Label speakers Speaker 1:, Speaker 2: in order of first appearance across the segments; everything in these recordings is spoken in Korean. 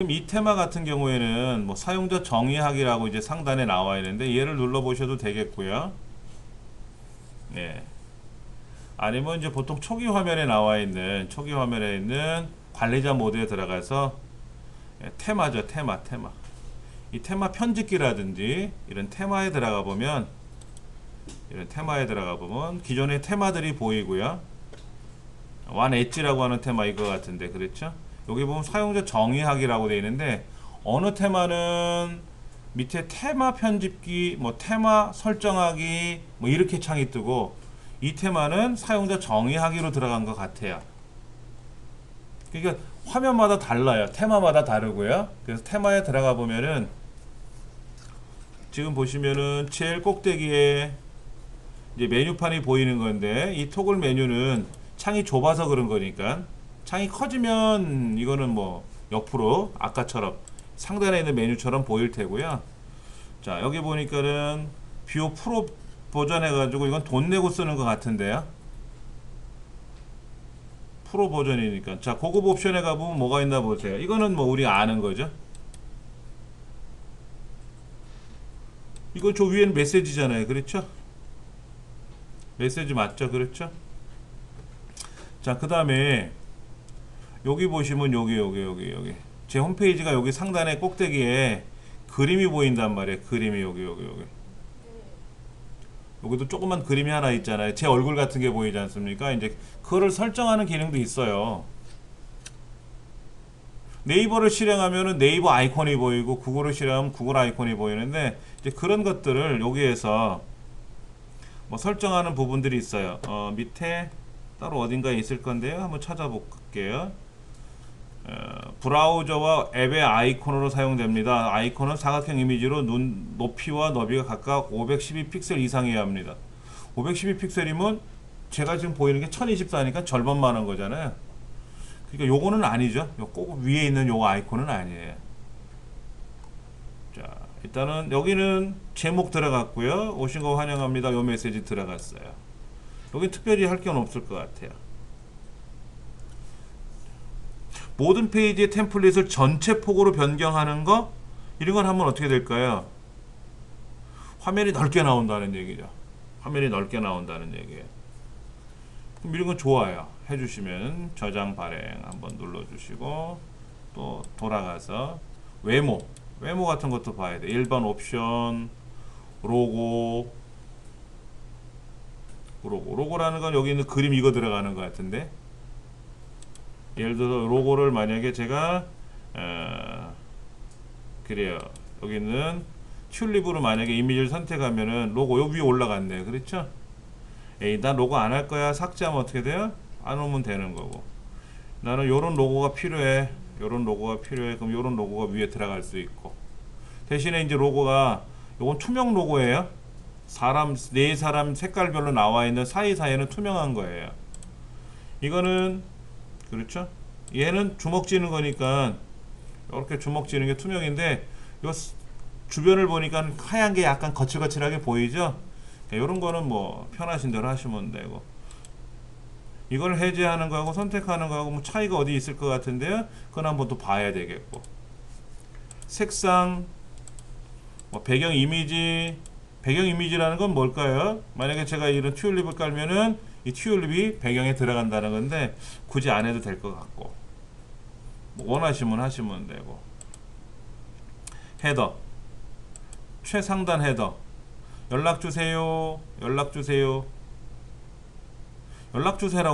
Speaker 1: 지금 이 테마 같은 경우에는 뭐 사용자 정의하기라고 이제 상단에 나와 있는데 얘를 눌러 보셔도 되겠고요. 예. 아니면 이제 보통 초기 화면에 있는 관리자 모드에 들어가서 테마죠, 테마. 이 테마 편집기라든지 이런 테마에 들어가 보면 기존의 테마들이 보이고요. 완 엣지라고 하는 테마 이거 같은데 그렇죠? 여기 보면 사용자 정의하기라고 되어 있는데 어느 테마는 밑에 테마 편집기, 뭐 테마 설정하기 뭐 이렇게 창이 뜨고 이 테마는 사용자 정의하기로 들어간 것 같아요. 그러니까 화면마다 달라요. 테마마다 다르고요. 그래서 테마에 들어가 보면은 지금 보시면은 제일 꼭대기에 이제 메뉴판이 보이는 건데 이 토글 메뉴는 창이 좁아서 그런 거니까 창이 커지면 이거는 뭐 옆으로 아까처럼 상단에 있는 메뉴처럼 보일 테고요. 자, 여기 보니까는 뷰 프로 버전 해가지고 이건 돈 내고 쓰는 것 같은데요. 프로 버전이니까. 자, 고급 옵션에 가보면 뭐가 있나 보세요. 이거는 뭐 우리가 아는 거죠. 이거 저 위에는 메시지잖아요. 그렇죠? 메시지 맞죠? 그렇죠? 자, 그 다음에 여기 보시면 여기 제 홈페이지가 여기 상단에 꼭대기에 그림이 보인단 말이에요. 그림이 여기 여기도 조그만 그림이 하나 있잖아요. 제 얼굴 같은 게 보이지 않습니까? 이제 그거를 설정하는 기능도 있어요. 네이버를 실행하면은 네이버 아이콘이 보이고 구글을 실행하면 구글 아이콘이 보이는데 이제 그런 것들을 여기에서 뭐 설정하는 부분들이 있어요. 밑에 따로 어딘가에 있을 건데요. 한번 찾아볼게요. 브라우저와 앱의 아이콘으로 사용됩니다. 아이콘은 사각형 이미지로 눈 높이와 너비가 각각 512픽셀 이상이어야 합니다. 512픽셀이면 제가 지금 보이는 게 1024니까 절반만 한 거잖아요. 그러니까 요거는 아니죠. 꼭 위에 있는 요거 아이콘은 아니에요. 자, 일단은 여기는 제목 들어갔고요. 오신 거 환영합니다. 요 메시지 들어갔어요. 여기 특별히 할 건 없을 것 같아요. 모든 페이지의 템플릿을 전체 폭으로 변경하는 거 이런 건 하면 어떻게 될까요? 화면이 넓게 나온다는 얘기죠. 화면이 넓게 나온다는 얘기예요. 그럼 이런 건 좋아요. 해주시면 저장 발행 한번 눌러주시고 또 돌아가서 외모 같은 것도 봐야 돼. 일반 옵션 로고라는 건 여기 있는 그림 이거 들어가는 것 같은데 예를 들어서 로고를 만약에 제가 그래요. 여기 있는 튤립으로 만약에 이미지를 선택하면은 로고 여기 위에 올라갔네요. 그렇죠? 에이, 난 로고 안 할 거야. 삭제하면 어떻게 돼요? 안 오면 되는 거고. 나는 요런 로고가 필요해. 그럼 요런 로고가 위에 들어갈 수 있고. 대신에 이제 로고가 요건 투명 로고예요. 네 사람 색깔별로 나와 있는 사이사이는 투명한 거예요. 이거는 그렇죠? 얘는 주먹 쥐는 거니까 이렇게 주먹 쥐는 게 투명인데 요 주변을 보니까 하얀 게 약간 거칠거칠하게 보이죠? 이런 거는 뭐 편하신 대로 하시면 되고 이걸 해제하는 거하고 선택하는 거하고 뭐 차이가 어디 있을 것 같은데요? 그건 한번 또 봐야 되겠고 색상 뭐 배경 이미지라는 건 뭘까요? 만약에 제가 이런 튤립을 깔면은 이 튤립이 배경에 들어간다는 건데 굳이 안 해도 될 것 같고 뭐 원하시면 하시면 되고 헤더 최상단 헤더 연락주세요라고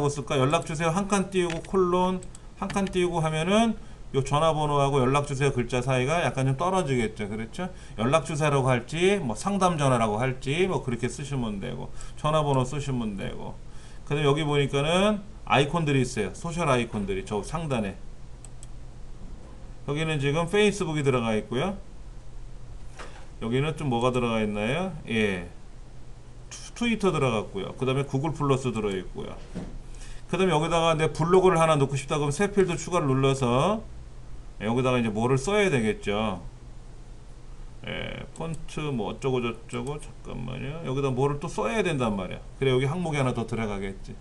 Speaker 1: 쓸까? 연락주세요 한 칸 띄우고 콜론 한 칸 띄우고 하면은 요 전화번호하고 연락주세요 글자 사이가 약간 좀 떨어지겠죠. 그렇죠? 연락주세요라고 할지 뭐 상담전화라고 할지 뭐 그렇게 쓰시면 되고 전화번호 쓰시면 되고 근데 여기 보니까는 아이콘들이 있어요. 소셜 아이콘들이 저 상단에 여기는 지금 페이스북이 들어가 있고요. 여기는 좀 뭐가 들어가 있나요? 예, 트위터 들어갔고요. 그 다음에 구글 플러스 들어있고요. 그 다음에 여기다가 내 블로그를 하나 넣고 싶다 그러면 새 필드 추가를 눌러서 여기다가 이제 뭐를 써야 되겠죠. 예, 폰트 뭐 어쩌고 저쩌고 잠깐만요. 여기다 뭐를 또 써야 된단 말이야. 그래 여기 항목이 하나 더 들어가겠지.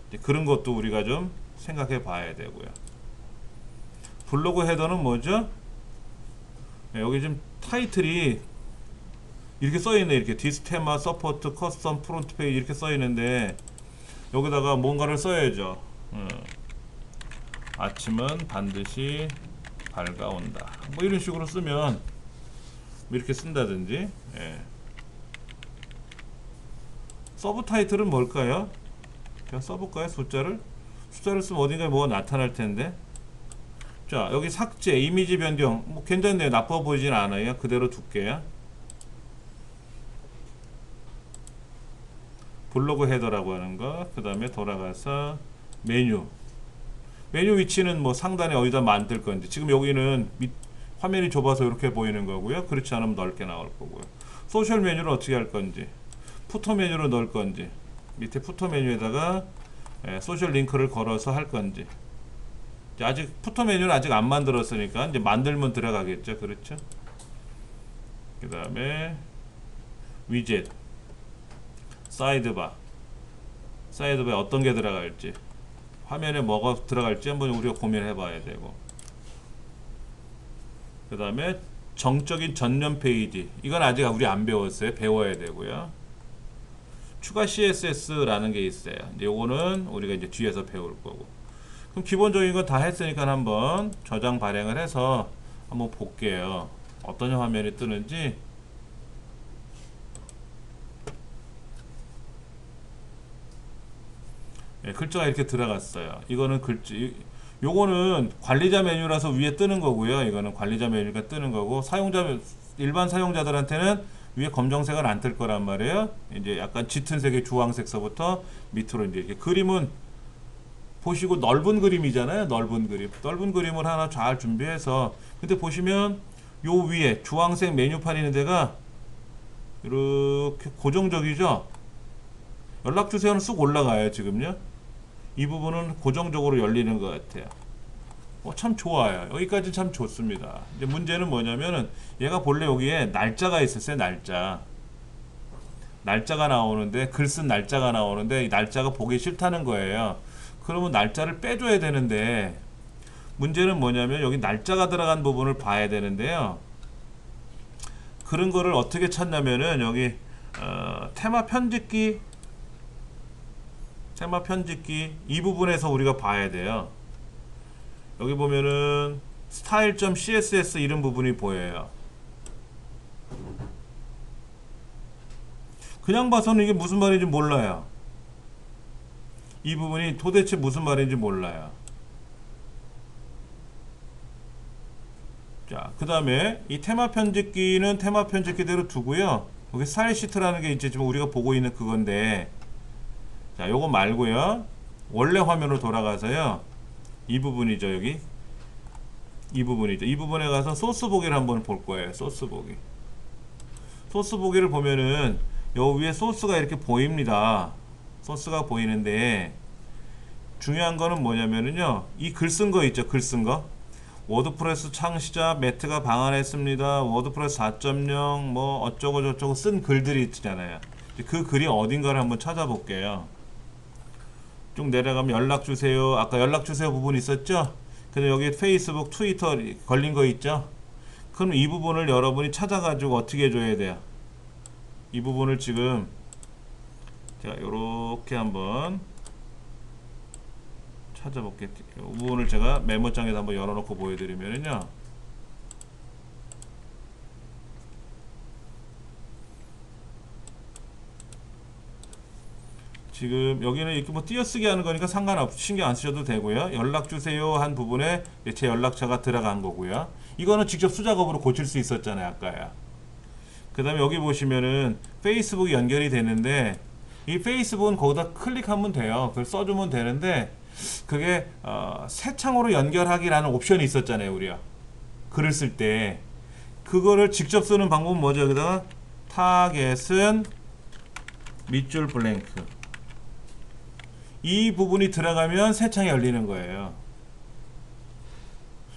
Speaker 1: 이제 그런 것도 우리가 좀 생각해 봐야 되고요. 블로그 헤더는 뭐죠? 네, 여기 지금 타이틀이 이렇게 써있네. 이렇게 디스테마, 서포트, 커스텀, 프론트 페이지 이렇게 써있는데 여기다가 뭔가를 써야죠. 아침은 반드시 밝아온다. 뭐 이런 식으로 쓰면 이렇게 쓴다든지. 예. 서브 타이틀은 뭘까요? 그냥 써볼까요? 숫자를 쓰면 어딘가에 뭐가 나타날 텐데. 자, 여기 삭제, 이미지 변경. 뭐 괜찮네요. 나빠 보이진 않아요. 그대로 둘게요. 블로그 헤더라고 하는 거. 그 다음에 돌아가서 메뉴 위치는 뭐 상단에 어디다 만들 건지. 지금 여기는 화면이 좁아서 이렇게 보이는 거고요. 그렇지 않으면 넓게 나올 거고요. 소셜 메뉴를 어떻게 할 건지, 푸터 메뉴로 넣을 건지, 밑에 푸터 메뉴에다가 소셜 링크를 걸어서 할 건지. 아직 푸터 메뉴는 아직 안 만들었으니까 이제 만들면 들어가겠죠. 그렇죠? 그 다음에 위젯, 사이드바에 어떤 게 들어갈지, 화면에 뭐가 들어갈지 한번 우리가 고민해 봐야 되고, 그 다음에 정적인 전면 페이지, 이건 아직 우리 안 배웠어요. 배워야 되고요. 추가 CSS라는 게 있어요. 이제 요거는 우리가 이제 뒤에서 배울 거고. 그럼 기본적인 거 다 했으니까 한번 저장 발행을 해서 한번 볼게요. 어떤 화면이 뜨는지. 네, 글자가 이렇게 들어갔어요. 이거는 글자, 요거는 관리자 메뉴라서 위에 뜨는 거고요. 이거는 관리자 메뉴가 뜨는 거고, 일반 사용자들한테는 위에 검정색은 안 뜰 거란 말이에요. 이제 약간 짙은 색의 주황색서부터 밑으로 이제 이렇게 그림은 보시고 넓은 그림이잖아요. 넓은 그림을 하나 잘 준비해서, 근데 보시면 요 위에 주황색 메뉴판 있는 데가 이렇게 고정적이죠. 연락 주세요는 쑥 올라가요. 지금요. 이 부분은 고정적으로 열리는 것 같아요. 참 좋아요. 여기까지 참 좋습니다. 이제 문제는 뭐냐면은 얘가 본래 여기에 날짜가 있었어요. 날짜가 나오는데, 글 쓴 날짜가 나오는데 이 날짜가 보기 싫다는 거예요. 그러면 날짜를 빼줘야 되는데, 문제는 뭐냐면 여기 날짜가 들어간 부분을 봐야 되는데요. 그런 거를 어떻게 찾냐면은 여기 테마 편집기 이 부분에서 우리가 봐야 돼요. 여기 보면은 style.css 이런 부분이 보여요. 그냥 봐서는 이게 무슨 말인지 몰라요. 이 부분이 도대체 무슨 말인지 몰라요. 자, 그 다음에 이 테마 편집기는 테마 편집기대로 두고요. 여기 스타일 시트라는 게 이제 지금 우리가 보고 있는 그건데, 자, 요거 말고요. 원래 화면으로 돌아가서요. 이 부분이죠. 여기 이 부분이죠. 이 부분에 가서 소스 보기를 한번 볼 거예요. 소스 보기를 보면은 요 위에 소스가 이렇게 보입니다. 소스가 보이는데, 중요한 거는 뭐냐면은요, 이 글 쓴 거 있죠. 글 쓴 거. 워드프레스 창시자 매트가 방한했습니다. 워드프레스 4.0 뭐 어쩌고 저쩌고 쓴 글들이 있잖아요. 그 글이 어딘가를 한번 찾아볼게요. 쭉 내려가면 연락주세요. 아까 연락주세요 부분 있었죠? 근데 여기 페이스북, 트위터 걸린 거 있죠? 그럼 이 부분을 여러분이 찾아가지고 어떻게 해줘야 돼요? 이 부분을 지금 제가 요렇게 한번 찾아볼게요. 이 부분을 제가 메모장에다 한번 열어놓고 보여드리면요. 지금 여기는 이렇게 뭐 띄어쓰기 하는 거니까 신경 안 쓰셔도 되고요. 연락주세요 한 부분에 제 연락처가 들어간 거고요. 이거는 직접 수작업으로 고칠 수 있었잖아요. 아까야. 그 다음에 여기 보시면은 페이스북이 연결이 되는데, 이 페이스북은 거기다 클릭하면 돼요. 그걸 써주면 되는데, 그게 새 창으로 연결하기라는 옵션이 있었잖아요. 우리가 글을 쓸 때 그거를 직접 쓰는 방법은 뭐죠? 여기다가 타겟은 밑줄 블랭크, 이 부분이 들어가면 새 창이 열리는 거예요.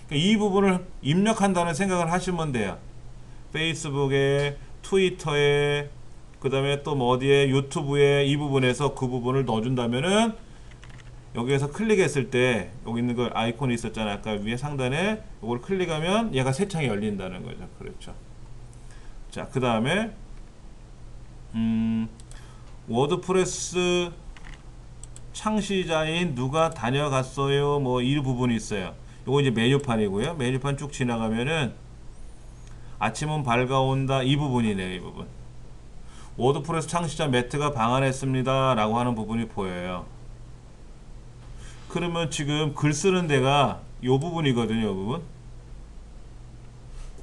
Speaker 1: 그러니까 이 부분을 입력한다는 생각을 하시면 돼요. 페이스북에, 트위터에, 그 다음에 또 뭐 어디에, 유튜브에 이 부분에서 그 부분을 넣어준다면은 여기에서 클릭했을 때 여기 있는 거 아이콘이 있었잖아요. 아까 위에 상단에 이걸 클릭하면 얘가 새 창이 열린다는 거죠. 그렇죠. 자, 그 다음에 워드프레스 창시자인 누가 다녀갔어요. 뭐 이 부분이 있어요. 요거 이제 메뉴판이고요. 메뉴판 쭉 지나가면은 아침은 밝아온다 이 부분이네요. 이 부분. 워드프레스 창시자 매트가 방한했습니다 라고 하는 부분이 보여요. 그러면 지금 글 쓰는 데가 요 부분이거든요. 요 부분.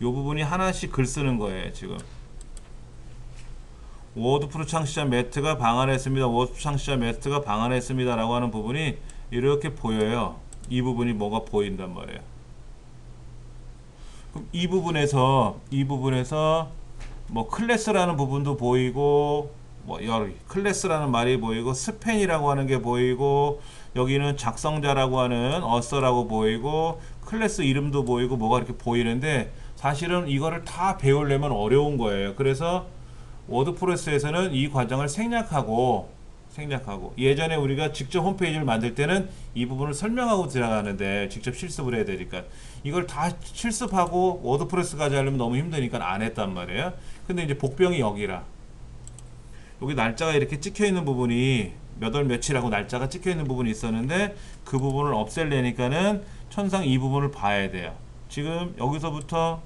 Speaker 1: 요 부분이 하나씩 글 쓰는 거예요. 지금 워드프레스 창시자 매트가 방한했습니다. 워드프레스 창시자 매트가 방한했습니다 라고 하는 부분이 이렇게 보여요. 이 부분이 뭐가 보인단 말이에요. 그럼 이 부분에서 뭐 클래스라는 부분도 보이고 뭐 여기 클래스라는 말이 보이고 스팬이라고 하는 게 보이고 여기는 작성자라고 하는 어서라고 보이고 클래스 이름도 보이고 뭐가 이렇게 보이는데 사실은 이거를 다 배우려면 어려운 거예요. 그래서 워드프레스에서는 이 과정을 생략하고 예전에 우리가 직접 홈페이지를 만들 때는 이 부분을 설명하고 들어가는데 직접 실습을 해야 되니까 이걸 다 실습하고 워드프레스까지 하려면 너무 힘드니까 안 했단 말이에요. 근데 이제 복병이 여기라 여기 날짜가 이렇게 찍혀 있는 부분이 몇 월 며칠하고 날짜가 찍혀 있는 부분이 있었는데 그 부분을 없앨려니까는 천상 이 부분을 봐야 돼요. 지금 여기서부터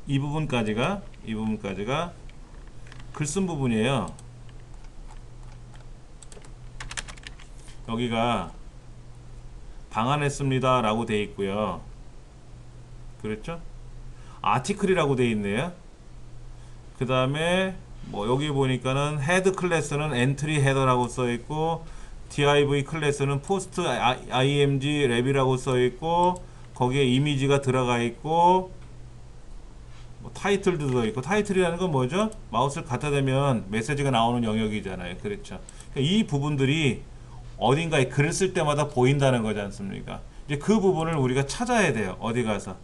Speaker 1: 이 부분까지가 글 쓴 부분이에요. 여기가 방한했습니다 라고 되어 있고요. 그렇죠? 아티클이라고 되어 있네요. 그 다음에 뭐 여기 보니까는 헤드 클래스는 엔트리 헤더라고 써 있고 div 클래스는 포스트 img 랩이라고 써 있고 거기에 이미지가 들어가 있고 뭐 타이틀도 들어 있고 타이틀이라는 건 뭐죠? 마우스를 갖다 대면 메시지가 나오는 영역이잖아요. 그렇죠? 그러니까 이 부분들이 어딘가에 글을 쓸 때마다 보인다는 거지 않습니까? 이제 그 부분을 우리가 찾아야 돼요. 어디 가서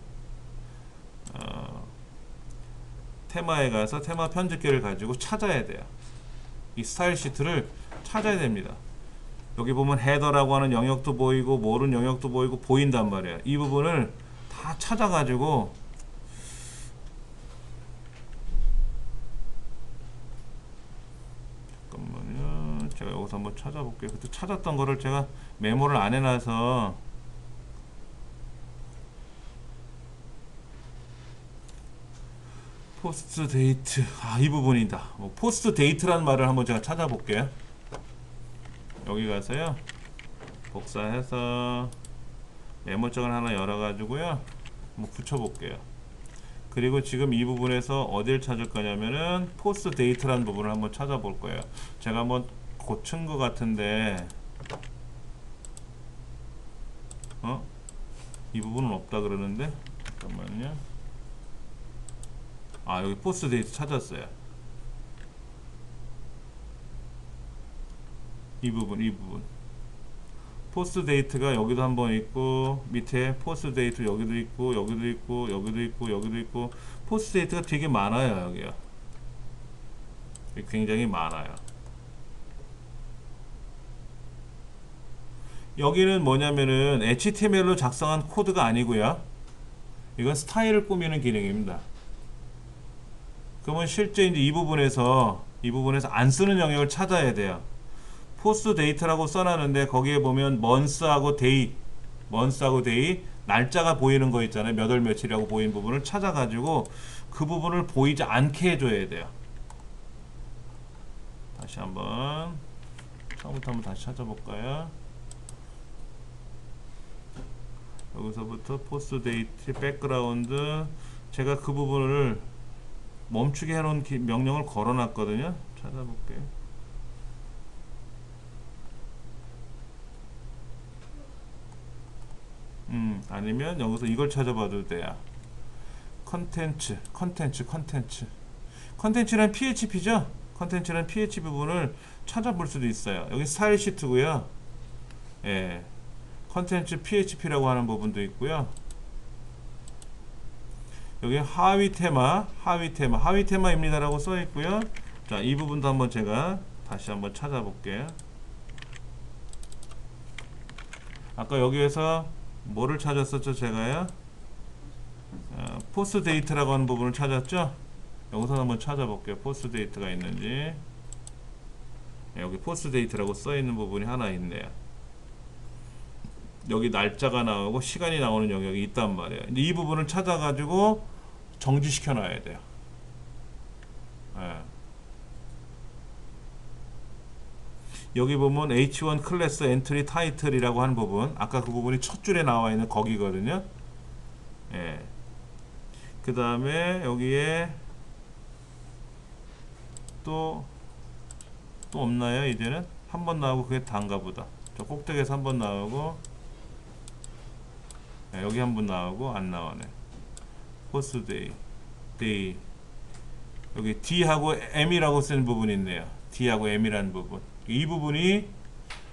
Speaker 1: 테마에 가서 테마 편집기를 가지고 찾아야 돼요. 이 스타일 시트를 찾아야 됩니다. 여기 보면 헤더라고 하는 영역도 보이고 모르는 영역도 보이고 보인단 말이에요. 이 부분을 다 찾아가지고 잠깐만요. 제가 여기서 한번 찾아볼게요. 그때 찾았던 거를 제가 메모를 안 해놔서 포스트 데이트 이 부분이다. 뭐 포스트 데이트라는 말을 한번 제가 찾아볼게요. 여기 가서요 복사해서 메모장을 하나 열어가지고요 한번 붙여볼게요. 그리고 지금 이 부분에서 어딜 찾을 거냐면은 포스트 데이트라는 부분을 한번 찾아볼 거예요. 제가 한번 고친 것 같은데 이 부분은 없다 그러는데 잠깐만요. 여기 포스트 데이트 찾았어요. 이 부분 포스트 데이트가 여기도 한번 있고 밑에 포스트 데이트 여기도 있고 여기도 있고 여기도 있고 여기도 있고 포스트 데이트가 되게 많아요. 여기요 굉장히 많아요. 여기는 뭐냐면은 HTML로 작성한 코드가 아니고요 이건 스타일을 꾸미는 기능입니다. 그러면 실제 이제 이 부분에서 안 쓰는 영역을 찾아야 돼요. 포스트 데이트라고 써놨는데 거기에 보면 month하고 day 날짜가 보이는 거 있잖아요. 몇 월 며칠이라고 보이는 부분을 찾아가지고 그 부분을 보이지 않게 해줘야 돼요. 다시 한번 처음부터 한번 다시 찾아볼까요? 여기서부터 포스트 데이트 백그라운드 제가 그 부분을 멈추게 해놓은 명령을 걸어놨거든요. 찾아볼게요. 아니면 여기서 이걸 찾아봐도 돼요. 컨텐츠란 PHP죠? 컨텐츠란 PHP 부분을 찾아볼 수도 있어요. 여기 스타일 시트고요. 예. 컨텐츠 PHP라고 하는 부분도 있고요. 여기 하위 테마입니다라고 써 있고요. 자, 이 부분도 한번 제가 다시 한번 찾아볼게요. 아까 여기에서 뭐를 찾았었죠 제가요? 포스 데이트라고 하는 부분을 찾았죠? 여기서 한번 찾아볼게요. 포스 데이트가 있는지. 여기 포스 데이트라고 써 있는 부분이 하나 있네요. 여기 날짜가 나오고 시간이 나오는 영역이 있단 말이에요. 근데 이 부분을 찾아가지고 정지시켜 놔야 돼요. 예. 여기 보면 H1 클래스 엔트리 타이틀이라고 하는 부분, 아까 그 부분이 첫 줄에 나와 있는 거기거든요. 예. 그 다음에 여기에 또 없나요? 이제는 한 번 나오고 그게 다인가 보다. 저 꼭대기에서 한 번 나오고, 네, 여기 한 번 나오고 안 나오네. 포스 데이 여기 D하고 M이라고 쓰는 부분이 있네요. D하고 M이라는 부분, 이 부분이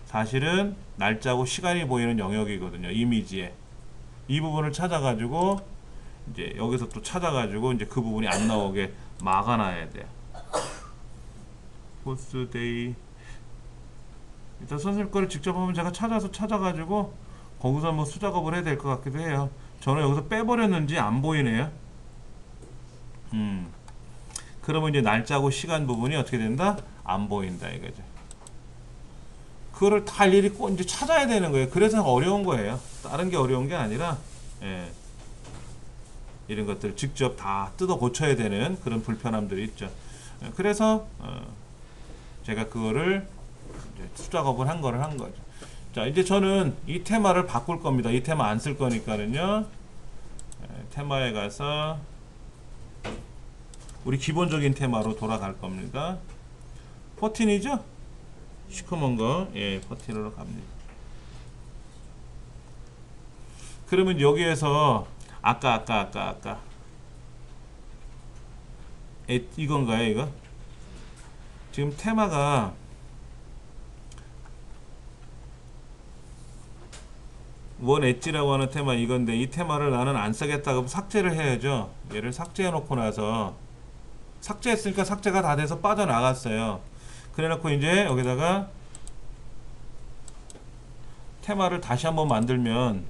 Speaker 1: 사실은 날짜하고 시간이 보이는 영역이거든요. 이미지에 이 부분을 찾아가지고 이제 여기서 또 찾아가지고 이제 그 부분이 안 나오게 막아놔야 돼요. 포스 데이, 일단 선생님 거를 직접 하면 제가 찾아가지고 거기서 한번 수작업을 해야 될 것 같기도 해요. 저는 여기서 빼버렸는지 안 보이네요. 그러면 이제 날짜하고 시간 부분이 어떻게 된다? 안 보인다 이거죠. 그거를 다 일일이 꼭 이제 찾아야 되는 거예요. 그래서 어려운 거예요. 다른 게 어려운 게 아니라, 예, 이런 것들을 직접 다 뜯어 고쳐야 되는 그런 불편함들이 있죠. 그래서 제가 그거를 이제 수작업을 한 거죠. 자, 이제 저는 이 테마를 바꿀 겁니다. 이 테마 안 쓸 거니까는요. 테마에 가서 우리 기본적인 테마로 돌아갈 겁니다. 14이죠? 시커먼 거, 예, 14으로 갑니다. 그러면 여기에서 아까 이건가요, 이거? 지금 테마가 원 엣지라고 하는 테마 이건데, 이 테마를 나는 안 쓰겠다고 삭제를 해야죠. 얘를 삭제해 놓고 나서, 삭제했으니까 삭제가 다 돼서 빠져나갔어요. 그래 놓고 이제 여기다가 테마를 다시 한번 만들면,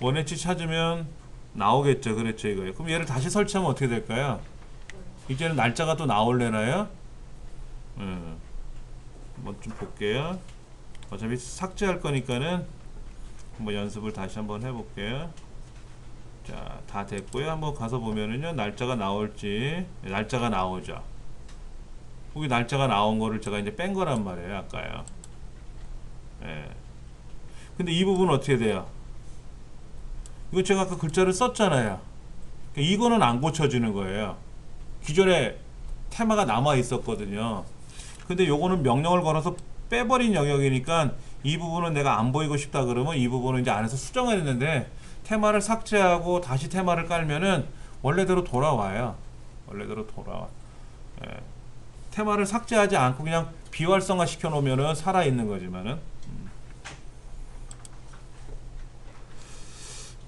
Speaker 1: 원 엣지 찾으면 나오겠죠. 그렇죠, 이거예요. 그럼 얘를 다시 설치하면 어떻게 될까요? 이제는 날짜가 또 나올래나요? 한번 좀 볼게요. 어차피 삭제할 거니까는 한번 연습을 다시 한번 해볼게요. 자, 다 됐고요. 한번 가서 보면은요, 날짜가 나올지. 날짜가 나오죠. 여기 날짜가 나온 거를 제가 이제 뺀 거란 말이에요, 아까요. 예. 근데 이 부분은 어떻게 돼요? 이거 제가 아까 글자를 썼잖아요. 이거는 안 고쳐지는 거예요. 기존에 테마가 남아 있었거든요. 근데 요거는 명령을 걸어서 빼버린 영역이니까 이 부분은 내가 안 보이고 싶다 그러면 이 부분은 이제 안에서 수정을 했는데, 테마를 삭제하고 다시 테마를 깔면은 원래대로 돌아와요. 원래대로 돌아와. 예. 테마를 삭제하지 않고 그냥 비활성화 시켜 놓으면은 살아있는 거지만은.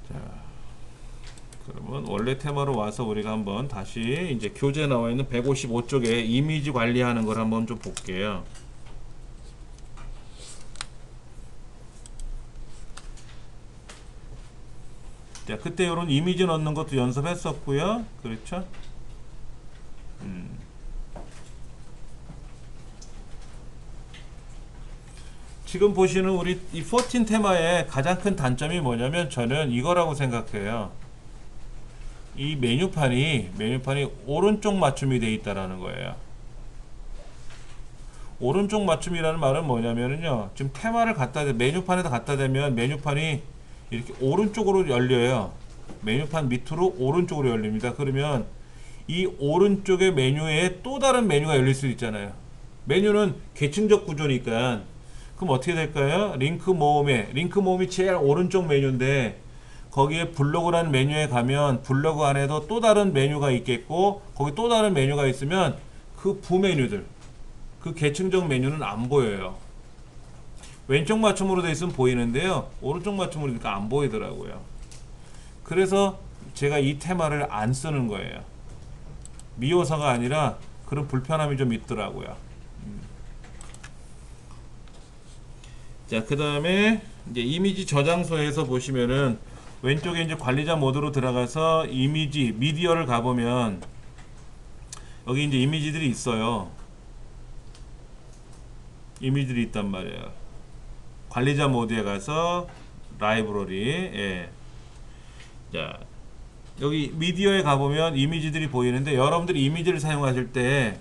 Speaker 1: 자, 그러면 원래 테마로 와서 우리가 한번 다시 이제 교재에 나와 있는 155쪽에 이미지 관리하는 걸 한번 좀 볼게요. 자, 그때 이런 이미지 넣는 것도 연습했었고요. 그렇죠? 지금 보시는 우리 이 14 테마의 가장 큰 단점이 뭐냐면, 저는 이거라고 생각해요. 이 메뉴판이 오른쪽 맞춤이 되어 있다라는 거예요. 오른쪽 맞춤이라는 말은 뭐냐면요, 지금 테마를 메뉴판에다 갖다 대면 메뉴판이 이렇게 오른쪽으로 열려요. 메뉴판 밑으로 오른쪽으로 열립니다. 그러면 이 오른쪽의 메뉴에 또 다른 메뉴가 열릴 수 있잖아요. 메뉴는 계층적 구조니까. 그럼 어떻게 될까요? 링크 모음이 제일 오른쪽 메뉴인데, 거기에 블로그라는 메뉴에 가면 블로그 안에도 또 다른 메뉴가 있겠고, 거기 또 다른 메뉴가 있으면 그 부메뉴들, 그 계층적 메뉴는 안 보여요. 왼쪽 맞춤으로 되어 있으면 보이는데요, 오른쪽 맞춤으로 되니까 안 보이더라고요. 그래서 제가 이 테마를 안 쓰는 거예요. 미워서가 아니라 그런 불편함이 좀 있더라고요. 자, 그 다음에 이제 이미지 저장소에서 보시면은 왼쪽에 이제 관리자 모드로 들어가서 이미지 미디어를 가보면 여기 이제 이미지들이 있어요. 이미지들이 있단 말이에요. 관리자 모드에 가서 라이브러리, 예. 자, 여기 미디어에 가보면 이미지들이 보이는데, 여러분들이 이미지를 사용하실 때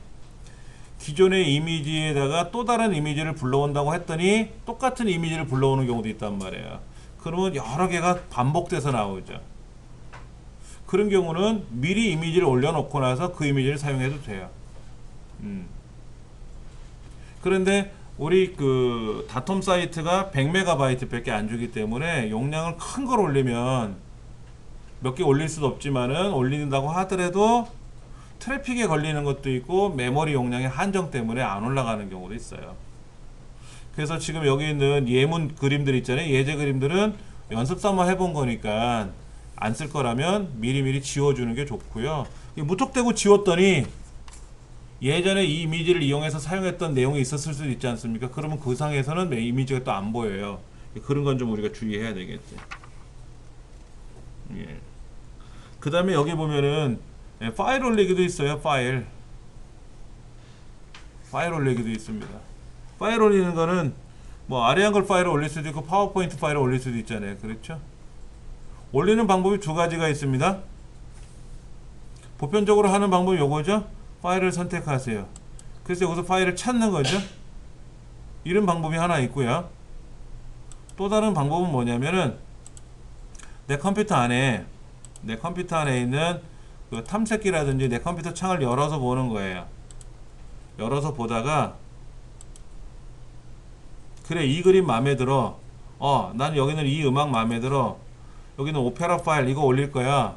Speaker 1: 기존의 이미지에다가 또 다른 이미지를 불러온다고 했더니 똑같은 이미지를 불러오는 경우도 있단 말이에요. 그러면 여러 개가 반복돼서 나오죠. 그런 경우는 미리 이미지를 올려놓고 나서 그 이미지를 사용해도 돼요. 그런데 우리 그 다텀 사이트가 100MB 밖에 안 주기 때문에 용량을 큰 걸 올리면 몇 개 올릴 수도 없지만은 올린다고 하더라도 트래픽에 걸리는 것도 있고 메모리 용량의 한정 때문에 안 올라가는 경우도 있어요. 그래서 지금 여기 있는 예문 그림들 있잖아요. 예제 그림들은 연습 삼아 해본 거니까 안 쓸 거라면 미리미리 지워주는 게 좋고요. 무턱대고 지웠더니 예전에 이 이미지를 이용해서 사용했던 내용이 있었을 수도 있지 않습니까? 그러면 그 상에서는 이미지가 또 안 보여요. 그런 건 좀 우리가 주의해야 되겠죠. 예. 그 다음에 여기 보면은 파일 올리기도 있어요. 파일 올리기도 있습니다. 파일 올리는 거는 뭐 아리안글 파일을 올릴 수도 있고 파워포인트 파일을 올릴 수도 있잖아요. 그렇죠? 올리는 방법이 두 가지가 있습니다. 보편적으로 하는 방법이 요거죠. 파일을 선택하세요. 그래서 여기서 파일을 찾는 거죠. 이런 방법이 하나 있고요. 또 다른 방법은 뭐냐면은 내 컴퓨터 안에 있는 그 탐색기라든지 내 컴퓨터 창을 열어서 보는 거예요. 열어서 보다가 그래, 이 그림 마음에 들어. 난 여기는 이 음악 마음에 들어. 여기는 오페라 파일 이거 올릴 거야.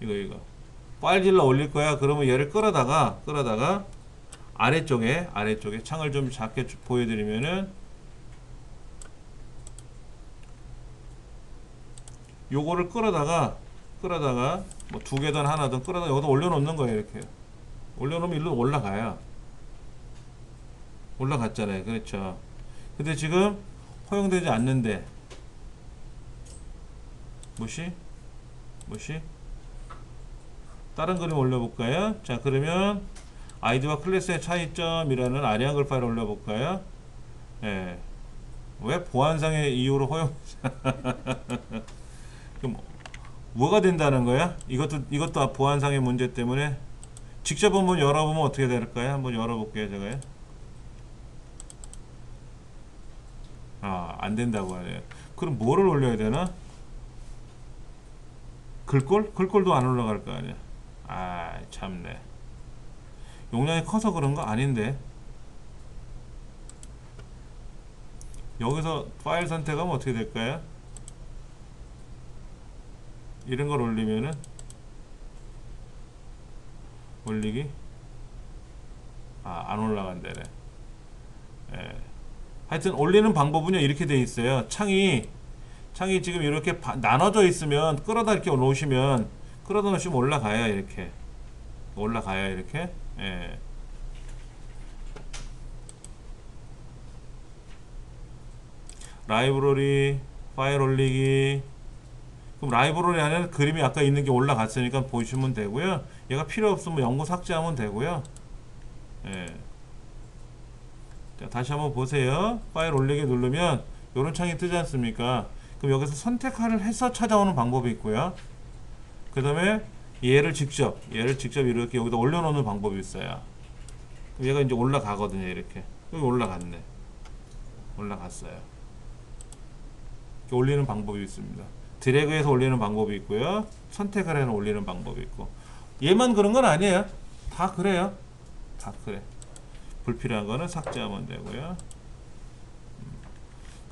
Speaker 1: 이거 파일질러 올릴 거야. 그러면 얘를 끌어다가 아래쪽에 창을 좀 작게 보여드리면은 요거를 끌어다가 뭐 두 개든 하나든 끌어다가 여기다 올려놓는 거예요. 이렇게 올려놓으면 일로 올라갔잖아요. 그렇죠. 근데 지금 허용되지 않는데 무시 다른 그림 올려볼까요? 자, 그러면 아이디와 클래스의 차이점이라는 아리안글 파일 올려볼까요? 예. 왜 보안상의 이유로 허용 그럼 뭐가 된다는 거야? 이것도 보안상의 문제 때문에 직접 한번 열어보면 어떻게 될까요? 한번 열어볼게요. 제가요. 안 된다고 하네요. 그럼 뭐를 올려야 되나? 글꼴도 안 올라갈 거 아니야. 참네. 용량이 커서 그런 거 아닌데. 여기서 파일 선택하면 어떻게 될까요? 이런 걸 올리면은 올리기 안 올라간다네. 예. 하여튼 올리는 방법은요 이렇게 돼 있어요. 창이 지금 이렇게 나눠져 있으면 끌어다 이렇게 놓으시면 올라가요. 이렇게 예. 라이브러리 파일 올리기. 그럼 라이브러리 안에는 그림이 아까 있는 게 올라갔으니까 보시면 되고요. 얘가 필요 없으면 영구 삭제하면 되고요. 예. 자, 다시 한번 보세요. 파일 올리기 누르면 이런 창이 뜨지 않습니까? 그럼 여기서 선택을 해서 찾아오는 방법이 있고요. 그 다음에 얘를 직접 이렇게 여기다 올려놓는 방법이 있어요. 그럼 얘가 이제 올라가거든요. 이렇게 여기 올라갔어요. 이렇게 올리는 방법이 있습니다. 드래그해서 올리는 방법이 있고요. 선택을 해서 올리는 방법이 있고. 얘만 그런 건 아니에요. 다 그래요. 다 그래. 불필요한 거는 삭제하면 되고요.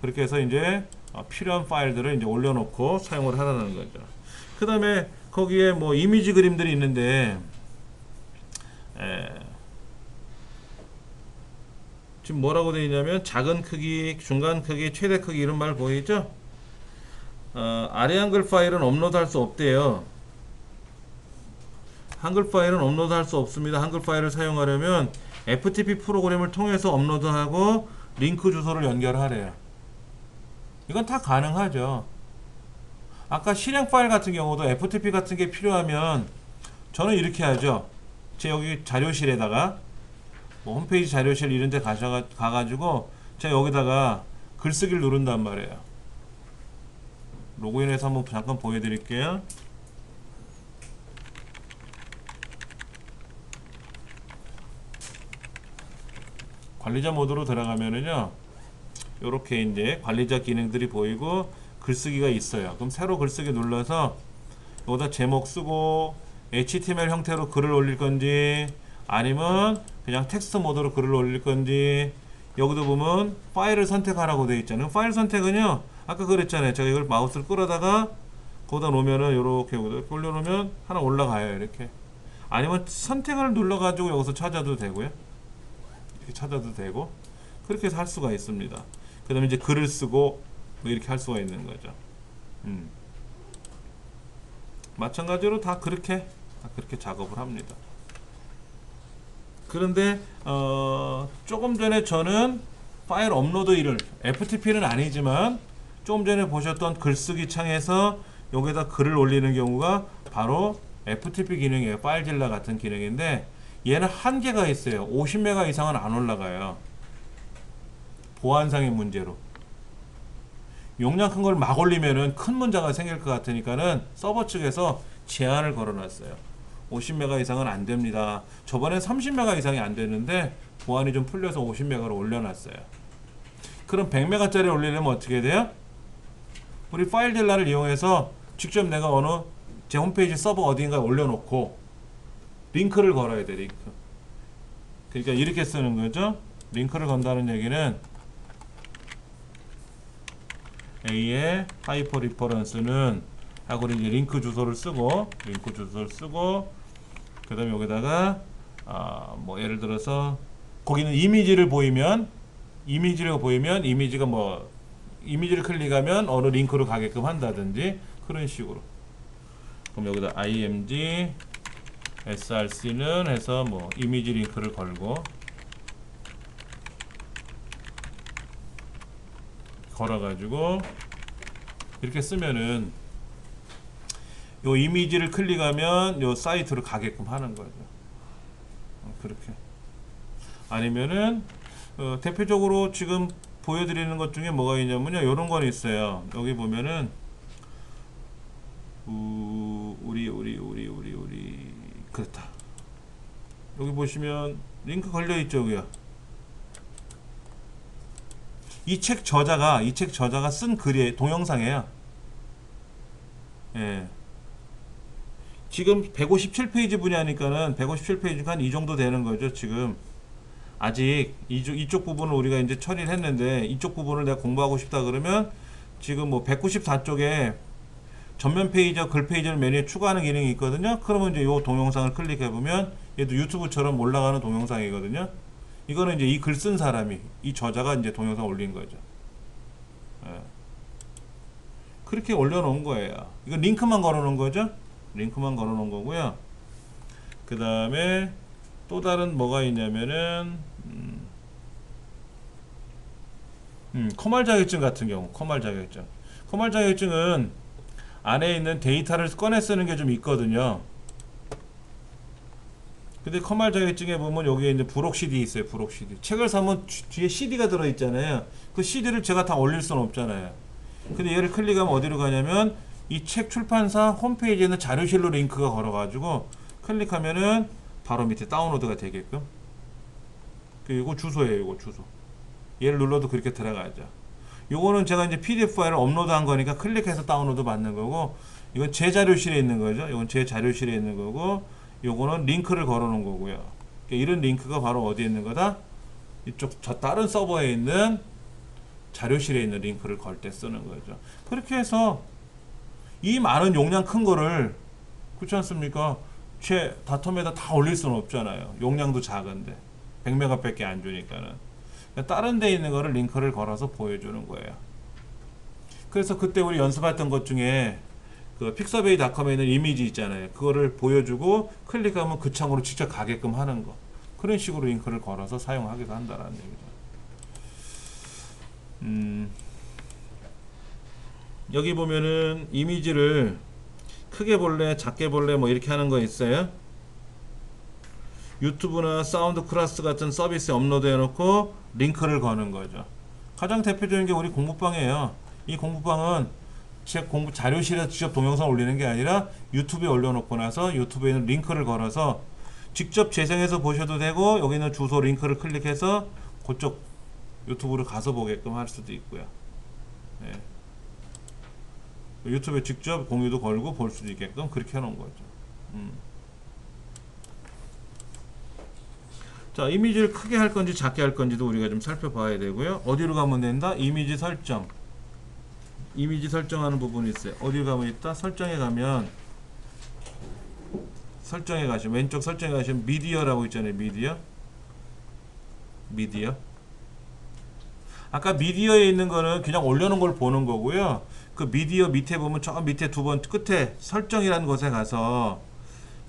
Speaker 1: 그렇게 해서 이제 필요한 파일들을 이제 올려놓고 사용을 하라는 거죠. 그 다음에 거기에 뭐 이미지 그림들이 있는데 지금 뭐라고 되어 있냐면 작은 크기, 중간 크기, 최대 크기 이런 말 보이죠? 아리안글 파일은 업로드 할 수 없대요. 한글 파일은 업로드할 수 없습니다. 한글 파일을 사용하려면 FTP 프로그램을 통해서 업로드하고 링크 주소를 연결하래요. 이건 다 가능하죠. 아까 실행 파일 같은 경우도 FTP 같은 게 필요하면 저는 이렇게 하죠. 제 여기 자료실에다가 뭐 홈페이지 자료실 이런 데 가가지고 제가 여기다가 글쓰기를 누른단 말이에요. 로그인해서 한번 잠깐 보여드릴게요. 관리자 모드로 들어가면은요, 요렇게 이제 관리자 기능들이 보이고 글쓰기가 있어요. 그럼 새로 글쓰기 눌러서 여기다 제목 쓰고 HTML 형태로 글을 올릴 건지 아니면 그냥 텍스트 모드로 글을 올릴 건지, 여기도 보면 파일을 선택하라고 되어 있잖아요. 파일 선택은요, 아까 그랬잖아요. 제가 이걸 마우스를 끌어다가 거기다 놓으면은 요렇게 올려놓으면 하나 올라가요. 이렇게. 아니면 선택을 눌러가지고 여기서 찾아도 되고요. 이렇게 찾아도 되고, 그렇게 해서 할 수가 있습니다. 그 다음에 이제 글을 쓰고 뭐 이렇게 할 수가 있는 거죠. 마찬가지로 다 그렇게 작업을 합니다. 그런데 조금 전에 저는 파일 업로드 일을, FTP는 아니지만 조금 전에 보셨던 글쓰기 창에서 여기다 글을 올리는 경우가 바로 FTP 기능이에요. 파일딜러 같은 기능인데 얘는 한계가 있어요. 50메가 이상은 안 올라가요. 보안상의 문제로. 용량 큰 걸 막 올리면은 큰 문제가 생길 것 같으니까는 서버 측에서 제한을 걸어놨어요. 50메가 이상은 안 됩니다. 저번엔 30메가 이상이 안 됐는데 보안이 좀 풀려서 50메가로 올려놨어요. 그럼 100메가짜리 올리려면 어떻게 돼요? 우리 파일 딜러를 이용해서 직접 내가 어느 제 홈페이지 서버 어딘가에 올려놓고 링크를 걸어야 돼. 링크. 그러니까 이렇게 쓰는 거죠. 링크를 건다는 얘기는 A의 하이퍼 리퍼런스는 하고 이제 링크 주소를 쓰고 그 다음에 여기다가 뭐 예를 들어서 거기는 이미지를 보이면 이미지가 뭐 이미지를 클릭하면 어느 링크로 가게끔 한다든지 그런 식으로. 그럼 여기다 img src는 해서 뭐 이미지 링크를 걸고 걸어가지고 이렇게 쓰면은 요 이미지를 클릭하면 요 사이트로 가게끔 하는 거죠. 그렇게. 아니면은 대표적으로 지금 보여드리는 것 중에 뭐가 있냐면요, 요런 건 있어요. 여기 보면은 우리 그렇다. 여기 보시면 링크 걸려 있죠, 여기요. 이 책 저자가 쓴 글이 동영상이에요. 예. 지금 157페이지 분야니까는 157페이지가 한 이 정도 되는 거죠, 지금. 아직 이쪽 부분을 우리가 이제 처리를 했는데 이쪽 부분을 내가 공부하고 싶다 그러면 지금 뭐 194쪽에 전면 페이지와 글 페이지를 메뉴에 추가하는 기능이 있거든요. 그러면 이제 이 동영상을 클릭해 보면 얘도 유튜브처럼 올라가는 동영상이거든요. 이거는 이제 이 글 쓴 사람이, 이 저자가 이제 동영상 올린 거죠. 예. 그렇게 올려놓은 거예요. 이거 링크만 걸어놓은 거죠. 링크만 걸어놓은 거고요. 그 다음에 또 다른 뭐가 있냐면은 커말 자격증 같은 경우, 커말 자격증은 안에 있는 데이터를 꺼내 쓰는 게 좀 있거든요. 근데 커말 자격증에 보면 여기에 이제 부록 CD 있어요. 부록 CD. 책을 사면 뒤에 CD가 들어있잖아요. 그 CD를 제가 다 올릴 수는 없잖아요. 근데 얘를 클릭하면 어디로 가냐면 이 책 출판사 홈페이지에 있는 자료실로 링크가 걸어가지고 클릭하면은 바로 밑에 다운로드가 되게끔. 이거 주소예요. 이거 주소. 얘를 눌러도 그렇게 들어가죠. 요거는 제가 이제 PDF 파일을 업로드한 거니까 클릭해서 다운로드 받는 거고, 이건 제 자료실에 있는 거죠. 이건 제 자료실에 있는 거고, 요거는 링크를 걸어 놓은 거고요. 이런 링크가 바로 어디에 있는 거다? 이쪽 저 다른 서버에 있는 자료실에 있는 링크를 걸 때 쓰는 거죠. 그렇게 해서 이 많은 용량 큰 거를, 그렇지 않습니까? 제 다텀에다 다 올릴 수는 없잖아요. 용량도 작은데 100메가 밖에 안 주니까는. 다른 데 있는 거를 링크를 걸어서 보여주는 거예요. 그래서 그때 우리 연습했던 것 중에 그 픽서베이닷컴에 있는 이미지 있잖아요. 그거를 보여주고 클릭하면 그 창으로 직접 가게끔 하는 거. 그런 식으로 링크를 걸어서 사용하기도 한다라는 얘기죠. 여기 보면은 이미지를 크게 볼래, 작게 볼래 뭐 이렇게 하는 거 있어요. 유튜브나 사운드 클래스 같은 서비스에 업로드 해놓고 링크를 거는 거죠. 가장 대표적인 게 우리 공부방이에요. 이 공부방은 제 공부 자료실에 직접 동영상 올리는 게 아니라 유튜브에 올려놓고 나서 유튜브에 있는 링크를 걸어서 직접 재생해서 보셔도 되고, 여기 있는 주소 링크를 클릭해서 그쪽 유튜브로 가서 보게끔 할 수도 있고요. 네. 유튜브에 직접 공유도 걸고 볼 수도 있게끔 그렇게 해놓은 거죠. 자, 이미지를 크게 할 건지 작게 할 건지도 우리가 좀 살펴봐야 되고요. 어디로 가면 된다? 이미지 설정. 이미지 설정하는 부분이 있어요. 어디로 가면 있다? 설정에 가면, 설정에 가시면, 왼쪽 설정에 가시면 미디어라고 있잖아요. 미디어. 아까 미디어에 있는 거는 그냥 올려놓은 걸 보는 거고요. 그 미디어 밑에 보면 저 밑에 두 번 끝에 설정이라는 곳에 가서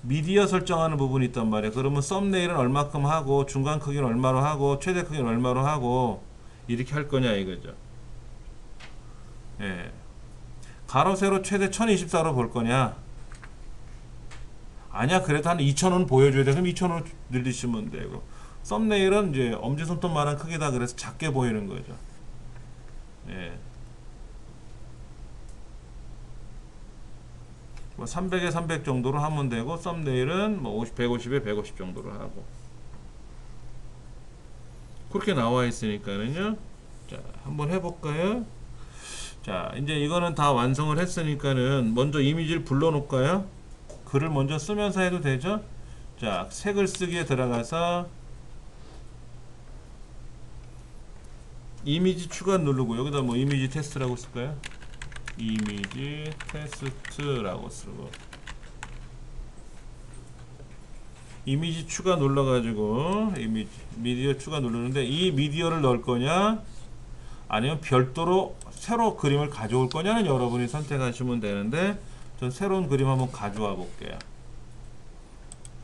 Speaker 1: 미디어 설정하는 부분이 있단 말이에요. 그러면 썸네일은 얼마큼 하고, 중간 크기는 얼마로 하고, 최대 크기는 얼마로 하고, 이렇게 할 거냐 이거죠. 예. 가로 세로 최대 1024로 볼 거냐? 아니야, 그래도 한 2000원 보여줘야 돼. 그럼 2000원 늘리시면 되고, 썸네일은 이제 엄지손톱만한 크기다 그래서 작게 보이는 거죠. 예. 뭐 300에 300 정도로 하면 되고, 썸네일은 뭐 150에 150 정도로 하고, 그렇게 나와 있으니까는요. 자, 한번 해볼까요? 자, 이제 이거는 다 완성을 했으니까는 먼저 이미지를 불러 놓을까요? 글을 먼저 쓰면서 해도 되죠? 자, 색을 쓰기에 들어가서 이미지 추가 누르고, 여기다 뭐 이미지 테스트라고 쓸까요? 이미지 테스트라고 쓰고, 이미지 추가 눌러가지고 미디어 추가 누르는데, 이 미디어를 넣을 거냐 아니면 별도로 새로 그림을 가져올 거냐는 여러분이 선택하시면 되는데, 전 새로운 그림 한번 가져와 볼게요.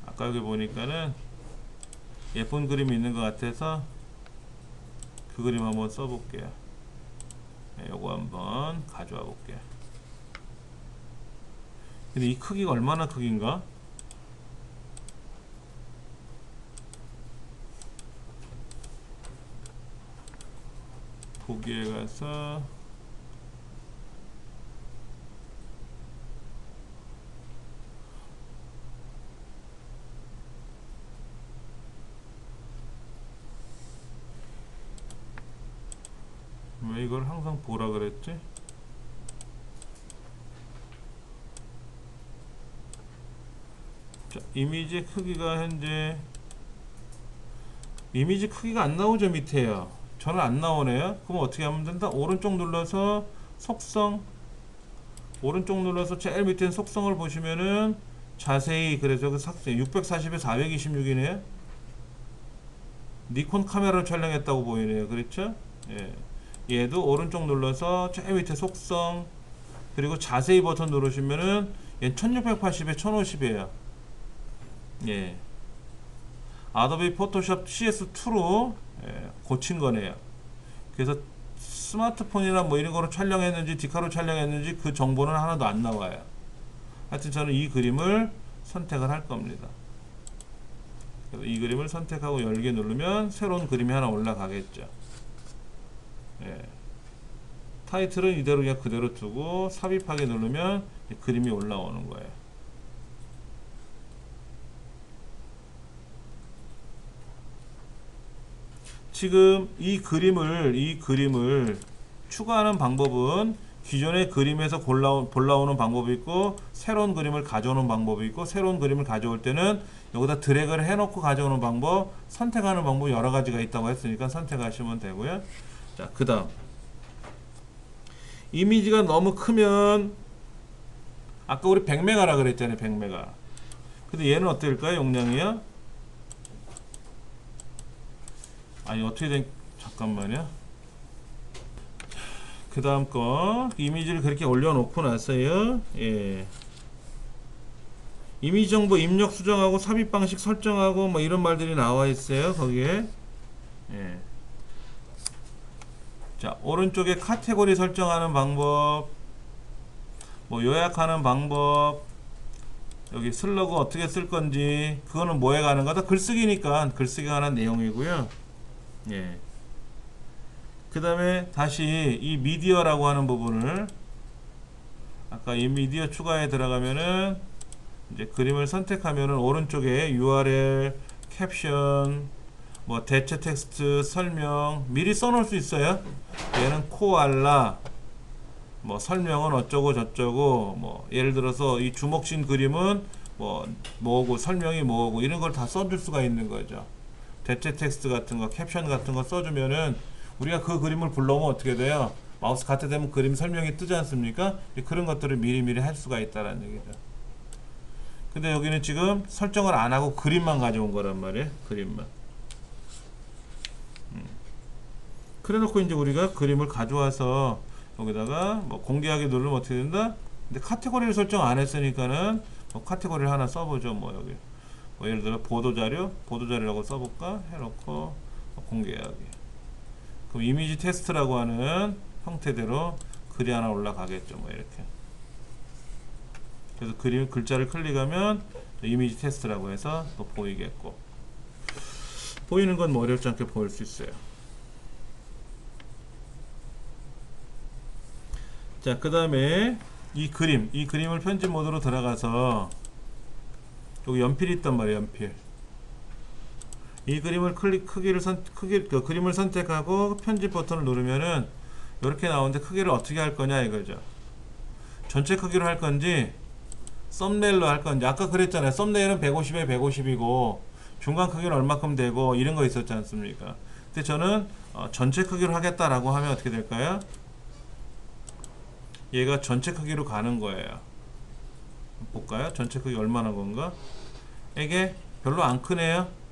Speaker 1: 아까 여기 보니까는 예쁜 그림이 있는 것 같아서 그 그림 한번 써볼게요. 네, 요거 한번 가져와 볼게요. 근데 이 크기가 얼마나 크긴가? 보기에 가서 왜 이걸 항상 보라 그랬지? 자, 이미지 크기가 현재 이미지 크기가 안 나오죠. 밑에요. 저는 안 나오네요. 그럼 어떻게 하면 된다? 오른쪽 눌러서 속성, 오른쪽 눌러서 제일 밑에 속성을 보시면은 자세히, 그래서 그 삭제 640에 426이네요. 니콘 카메라로 촬영했다고 보이네요. 그렇죠? 예. 얘도 오른쪽 눌러서 제일 밑에 속성, 그리고 자세히 버튼 누르시면은 얘 1680에 1050이에요. 예. 아도비 포토샵 CS2로 고친 거네요. 그래서 스마트폰이나 뭐 이런 거로 촬영했는지 디카로 촬영했는지 그 정보는 하나도 안 나와요. 하여튼 저는 이 그림을 선택을 할 겁니다. 그래서 이 그림을 선택하고 열기 누르면 새로운 그림이 하나 올라가겠죠. 예. 타이틀은 이대로 그냥 그대로 두고 삽입하게 누르면 그림이 올라오는 거예요. 지금 이 그림을 추가하는 방법은 기존의 그림에서 골라오는 방법이 있고, 새로운 그림을 가져오는 방법이 있고, 새로운 그림을 가져올 때는 여기다 드래그를 해놓고 가져오는 방법, 선택하는 방법 여러 가지가 있다고 했으니까 선택하시면 되고요. 자, 그 다음 이미지가 너무 크면, 아까 우리 100메가라 그랬잖아요. 100메가. 근데 얘는 어떨까요? 용량이요? 아니 어떻게 된, 잠깐만요. 그 다음 거 이미지를 그렇게 올려놓고 나서요. 예. 이미지 정보 입력 수정하고 삽입 방식 설정하고 뭐 이런 말들이 나와 있어요. 거기에. 예. 자, 오른쪽에 카테고리 설정하는 방법, 뭐 요약하는 방법, 여기 슬러그 어떻게 쓸 건지, 그거는 뭐에 가는 거다? 글쓰기니까 글쓰기가 하는 내용이고요. 예. 그 다음에 다시 이 미디어라고 하는 부분을, 아까 이 미디어 추가에 들어가면은 이제 그림을 선택하면은 오른쪽에 URL, 캡션, 뭐 대체 텍스트, 설명 미리 써놓을 수 있어요. 얘는 코알라, 뭐 설명은 어쩌고 저쩌고, 뭐 예를 들어서 이 주먹진 그림은 뭐고 설명이 뭐고 이런 걸 다 써줄 수가 있는 거죠. 대체 텍스트 같은 거, 캡션 같은 거 써주면은 우리가 그 그림을 불러오면 어떻게 돼요? 마우스 갖다 대면 그림 설명이 뜨지 않습니까? 그런 것들을 미리미리 할 수가 있다는 얘기죠. 근데 여기는 지금 설정을 안 하고 그림만 가져온 거란 말이에요. 그림만. 그래 놓고 이제 우리가 그림을 가져와서 여기다가 뭐 공개하기 누르면 어떻게 된다? 근데 카테고리를 설정 안 했으니까는 뭐 카테고리를 하나 써보죠. 뭐 여기 뭐 예를 들어 보도자료라고 써볼까? 해놓고 뭐 공개하기. 그럼 이미지 테스트라고 하는 형태대로 글이 하나 올라가겠죠. 뭐 이렇게. 그래서 글자를 클릭하면 이미지 테스트라고 해서 또 보이겠고, 보이는 건 뭐 어렵지 않게 보일 수 있어요. 자, 그 다음에 이 그림을 편집 모드로 들어가서 여기 연필이 있단 말이에요. 연필. 이 그림을 그림을 선택하고 편집 버튼을 누르면은 이렇게 나오는데 크기를 어떻게 할 거냐 이거죠. 전체 크기로 할 건지 썸네일로 할 건지. 아까 그랬잖아요. 썸네일은 150에 150이고 중간 크기는 얼마큼 되고 이런 거 있었지 않습니까? 근데 저는 전체 크기로 하겠다라고 하면 어떻게 될까요? 얘가 전체 크기로 가는 거예요. 볼까요? 전체 크기 얼마나 건가? 이게 별로 안 크네요.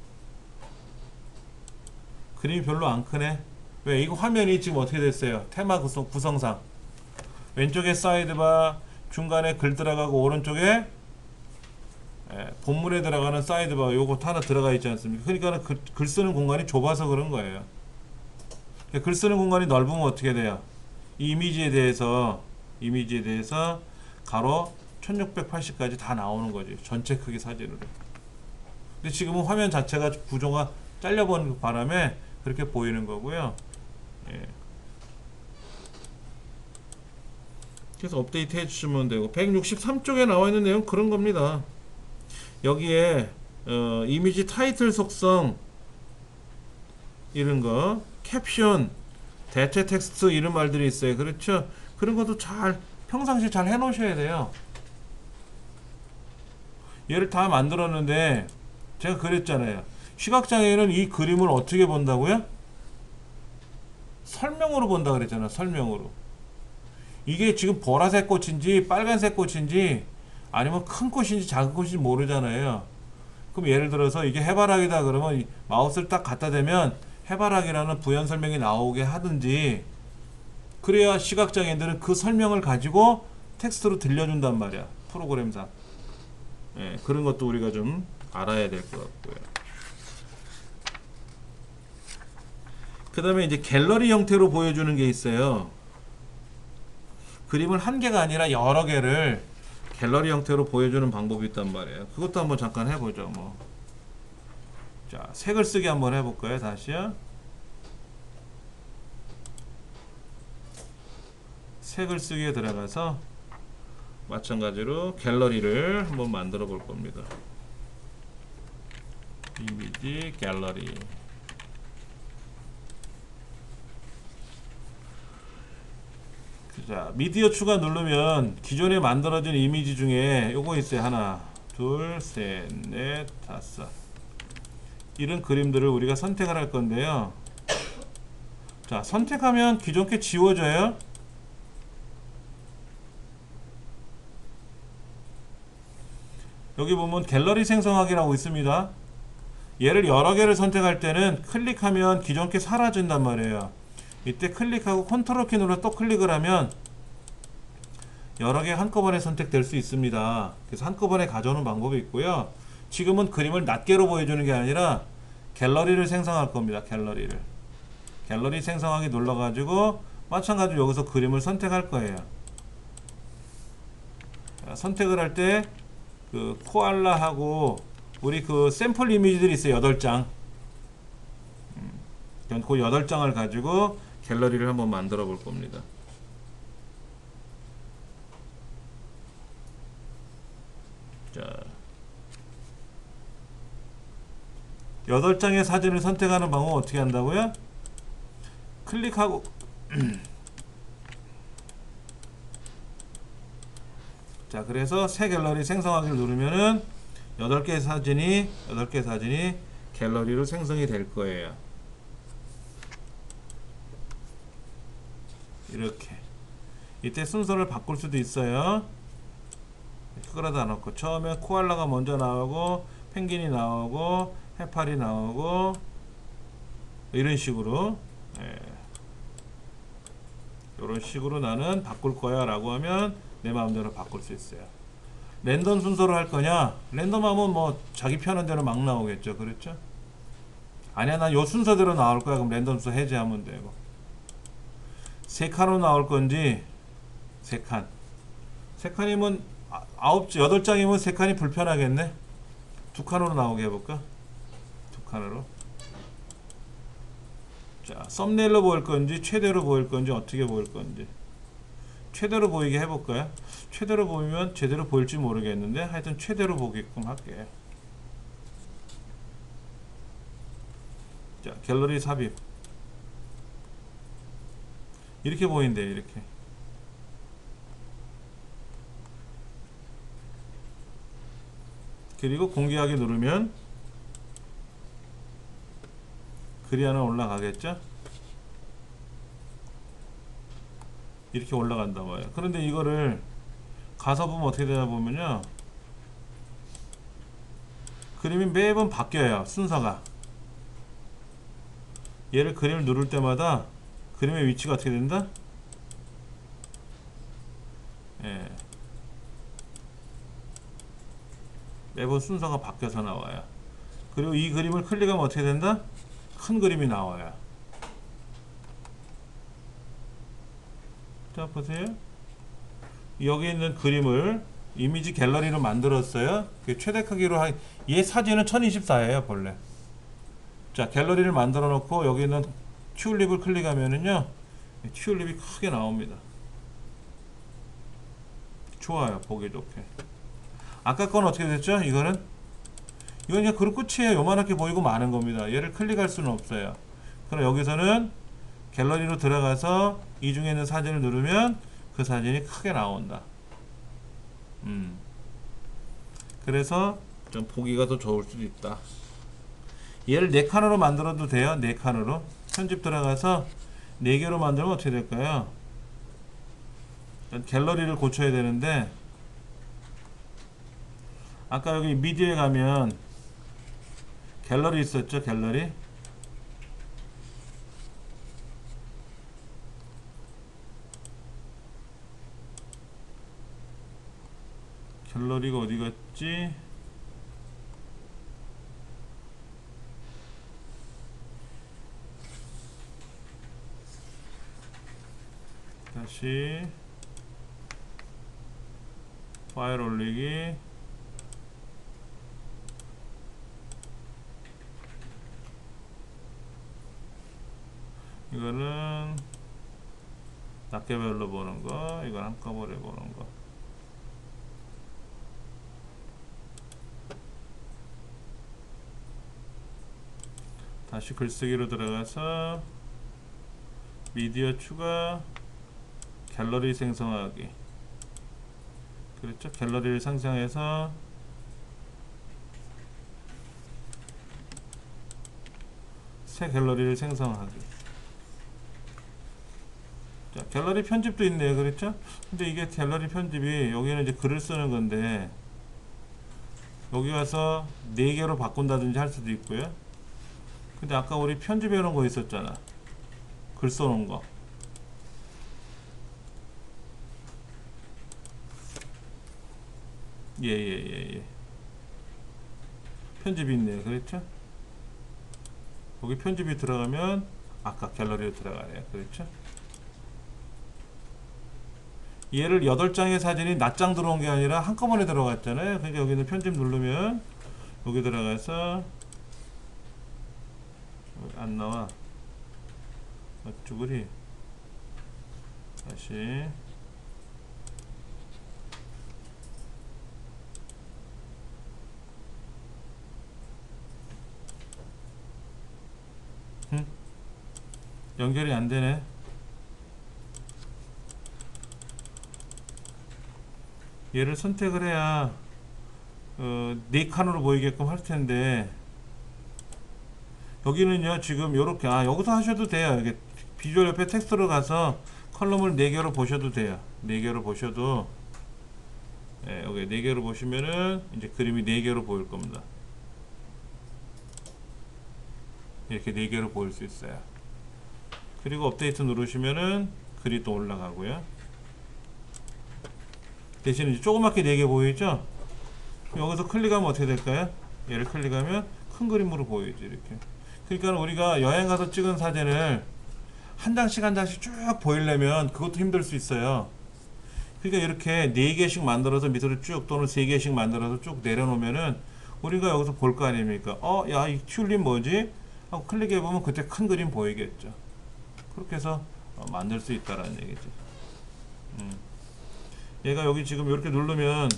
Speaker 1: 그림이 별로 안 크네. 왜? 이거 화면이 지금 어떻게 됐어요? 테마 구성상 왼쪽에 사이드바, 중간에 글 들어가고 오른쪽에 본문에 들어가는 사이드바 요거 하나 들어가 있지 않습니까? 그러니까 글 쓰는 공간이 좁아서 그런 거예요. 글 쓰는 공간이 넓으면 어떻게 돼요? 이 이미지에 대해서 가로 1680까지 다 나오는 거지. 전체 크기 사진으로. 근데 지금은 화면 자체가 구조가 잘려버린 바람에 그렇게 보이는 거고요. 예. 그래서 업데이트 해주시면 되고, 163쪽에 나와 있는 내용 그런 겁니다. 여기에 이미지 타이틀 속성 이런 거, 캡션, 대체 텍스트 이런 말들이 있어요. 그렇죠? 그런 것도 평상시에 잘 해놓으셔야 돼요. 얘를 다 만들었는데 제가 그랬잖아요. 시각장애인은 이 그림을 어떻게 본다고요? 설명으로 본다 그랬잖아. 설명으로. 이게 지금 보라색 꽃인지 빨간색 꽃인지 아니면 큰 꽃인지 작은 꽃인지 모르잖아요. 그럼 예를 들어서 이게 해바라기다 그러면 마우스를 딱 갖다 대면 해바라기라는 부연 설명이 나오게 하든지, 그래야 시각장애인들은 그 설명을 가지고 텍스트로 들려준단 말이야. 프로그램상. 예, 그런 것도 우리가 좀 알아야 될 것 같고요. 그 다음에 이제 갤러리 형태로 보여주는 게 있어요. 그림을 한 개가 아니라 여러 개를 갤러리 형태로 보여주는 방법이 있단 말이에요. 그것도 한번 잠깐 해보죠. 뭐. 자, 색을 쓰기 한번 해볼까요? 다시요. 색을 쓰기에 들어가서 마찬가지로 갤러리를 한번 만들어 볼 겁니다. 이미지 갤러리. 자, 미디어 추가 누르면 기존에 만들어진 이미지 중에 요거 있어요. 하나, 둘, 셋, 넷, 다섯. 이런 그림들을 우리가 선택을 할 건데요. 자, 선택하면 기존 게 지워져요. 여기 보면 갤러리 생성하기라고 있습니다. 얘를 여러 개를 선택할 때는 클릭하면 기존 게 사라진단 말이에요. 이때 클릭하고 컨트롤 키 눌러 또 클릭을 하면 여러 개 한꺼번에 선택될 수 있습니다. 그래서 한꺼번에 가져오는 방법이 있고요. 지금은 그림을 낱개로 보여주는 게 아니라 갤러리를 생성할 겁니다. 갤러리 생성하기 눌러가지고 마찬가지로 여기서 그림을 선택할 거예요. 선택을 할 때 그 코알라하고 우리 그 샘플 이미지들이 있어요. 8장. 그 8장을 가지고 갤러리를 한번 만들어 볼 겁니다. 자, 8장의 사진을 선택하는 방법은 어떻게 한다고요? 클릭하고 자, 그래서 새 갤러리 생성하기를 누르면은 8개 사진이 갤러리로 생성이 될 거예요. 이렇게. 이때 순서를 바꿀 수도 있어요. 크거라도 놓고 처음에 코알라가 먼저 나오고 펭귄이 나오고 해파리 나오고 이런 식으로 이런 식으로 나는 바꿀 거야 라고 하면 내 마음대로 바꿀 수 있어요. 랜덤 순서로 할 거냐? 랜덤하면 뭐 자기 편한 대로 막 나오겠죠. 그렇죠? 아니야, 난 요 순서대로 나올 거야. 그럼 랜덤 순서 해제하면 되고. 3칸으로 나올 건지 3칸. 3칸이면 8장이면 3칸이 불편하겠네. 2칸으로 나오게 해볼까? 2칸으로. 자, 썸네일로 보일 건지 최대로 보일 건지 어떻게 보일 건지. 최대로 보이게 해볼까요? 최대로 보이면 제대로 보일지 모르겠는데 하여튼 최대로 보게끔 할게요. 자, 갤러리 삽입. 이렇게 보인대요. 이렇게. 그리고 공개하기 누르면 글이 하나 올라가겠죠? 이렇게 올라간단 말이에요. 그런데 이거를 가서 보면 어떻게 되나 보면요, 그림이 매번 바뀌어요. 순서가. 얘를 그림을 누를 때마다 그림의 위치가 어떻게 된다? 예. 매번 순서가 바뀌어서 나와요. 그리고 이 그림을 클릭하면 어떻게 된다? 큰 그림이 나와요. 자, 보세요. 여기 있는 그림을 이미지 갤러리로 만들었어요. 최대 크기로 얘 사진은 1024예요 본래. 자, 갤러리를 만들어 놓고 여기 있는 튤립을 클릭하면은요, 튤립이 크게 나옵니다. 좋아요. 보기 좋게. 아까 건 어떻게 됐죠? 이건 그냥 그룹 끝이에요. 요만하게 보이고 마는 겁니다. 얘를 클릭할 수는 없어요. 그럼 여기서는 갤러리로 들어가서 이 중에 있는 사진을 누르면 그 사진이 크게 나온다. 그래서 좀 보기가 더 좋을 수도 있다. 얘를 4칸으로 만들어도 돼요. 4칸으로. 편집 들어가서 4개로 만들면 어떻게 될까요? 갤러리를 고쳐야 되는데, 아까 여기 미디어에 가면 갤러리 있었죠? 갤러리가 어디 갔지? 다시 파일 올리기. 이거는 낱개별로 보는 거, 이건 한꺼번에 보는 거. 다시 글쓰기로 들어가서 미디어 추가, 갤러리 생성하기. 그렇죠? 갤러리를 생성해서 새 갤러리를 생성하기. 자, 갤러리 편집도 있네요. 그렇죠? 근데 이게 갤러리 편집이, 여기는 이제 글을 쓰는 건데 여기 와서 4개로 바꾼다든지 할 수도 있고요. 근데 아까 우리 편집해 놓은 거 있었잖아. 글 써놓은 거. 예. 편집이 있네요. 그렇죠? 거기 편집이 들어가면 아까 갤러리로 들어가네요. 그렇죠? 얘를 8장의 사진이 낱장 들어온 게 아니라 한꺼번에 들어갔잖아요. 그러니까 여기는 편집 누르면 여기 들어가서 안 나와. 쭈그리 다시 연결이 안 되네. 얘를 선택을 해야 네 칸으로 보이게끔 할 텐데 여기는요 지금 요렇게 여기서 하셔도 돼요. 이게 비주얼 옆에 텍스트로 가서 컬럼을 4개로 보셔도 돼요. 4개로 보셔도 여기 4개로 보시면은 이제 그림이 4개로 보일 겁니다. 이렇게 4개로 보일 수 있어요. 그리고 업데이트 누르시면은 글이 또 올라가고요. 대신 이제 조그맣게 4개 보이죠? 여기서 클릭하면 어떻게 될까요? 얘를 클릭하면 큰 그림으로 보이죠. 이렇게. 그러니까 우리가 여행 가서 찍은 사진을 한 장씩 쭉 보이려면 그것도 힘들 수 있어요. 그러니까 이렇게 4개씩 만들어서 밑으로 쭉 또는 3개씩 만들어서 쭉 내려놓으면은 우리가 여기서 볼 거 아닙니까? 야, 이 튤립 뭐지? 하고 클릭해보면 그때 큰 그림 보이겠죠. 그렇게 해서 만들 수 있다라는 얘기지. 얘가 여기 지금 이렇게 누르면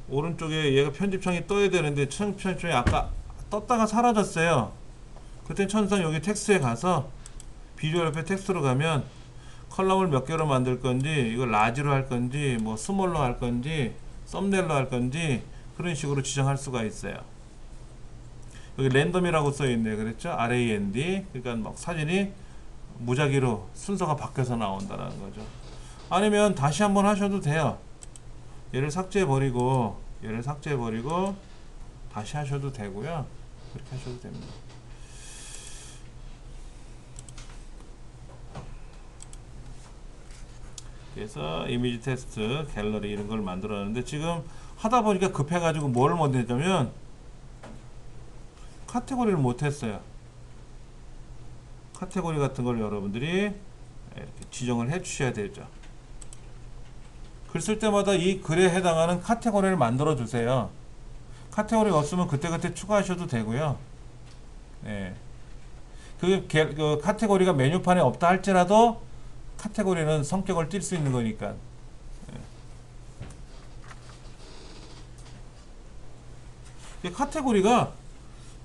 Speaker 1: 오른쪽에 얘가 편집창이 떠야 되는데 편집창이 아까 떴다가 사라졌어요. 그때 천상 여기 텍스트에 가서 비주얼 옆에 텍스트로 가면 컬럼을 몇 개로 만들 건지 이걸 라지로 할 건지 뭐 스몰로 할 건지 썸네일로 할 건지 그런 식으로 지정할 수가 있어요. 여기 랜덤이라고 써 있네요. 그랬죠? RAND. 그러니까 막 사진이 무작위로 순서가 바뀌어서 나온다는 거죠. 아니면 다시 한번 하셔도 돼요. 얘를 삭제해 버리고 다시 하셔도 되고요. 그렇게 하셔도 됩니다. 그래서 이미지 테스트, 갤러리 이런 걸 만들었는데 지금 하다 보니까 급해가지고 뭘 못했냐면 카테고리를 못했어요. 카테고리 같은 걸 여러분들이 이렇게 지정을 해 주셔야 되죠. 글 쓸 때마다 이 글에 해당하는 카테고리를 만들어 주세요. 카테고리 없으면 그때그때 추가하셔도 되고요. 네. 그 카테고리가 메뉴판에 없다 할지라도 카테고리는 성격을 띌 수 있는 거니까. 네. 카테고리가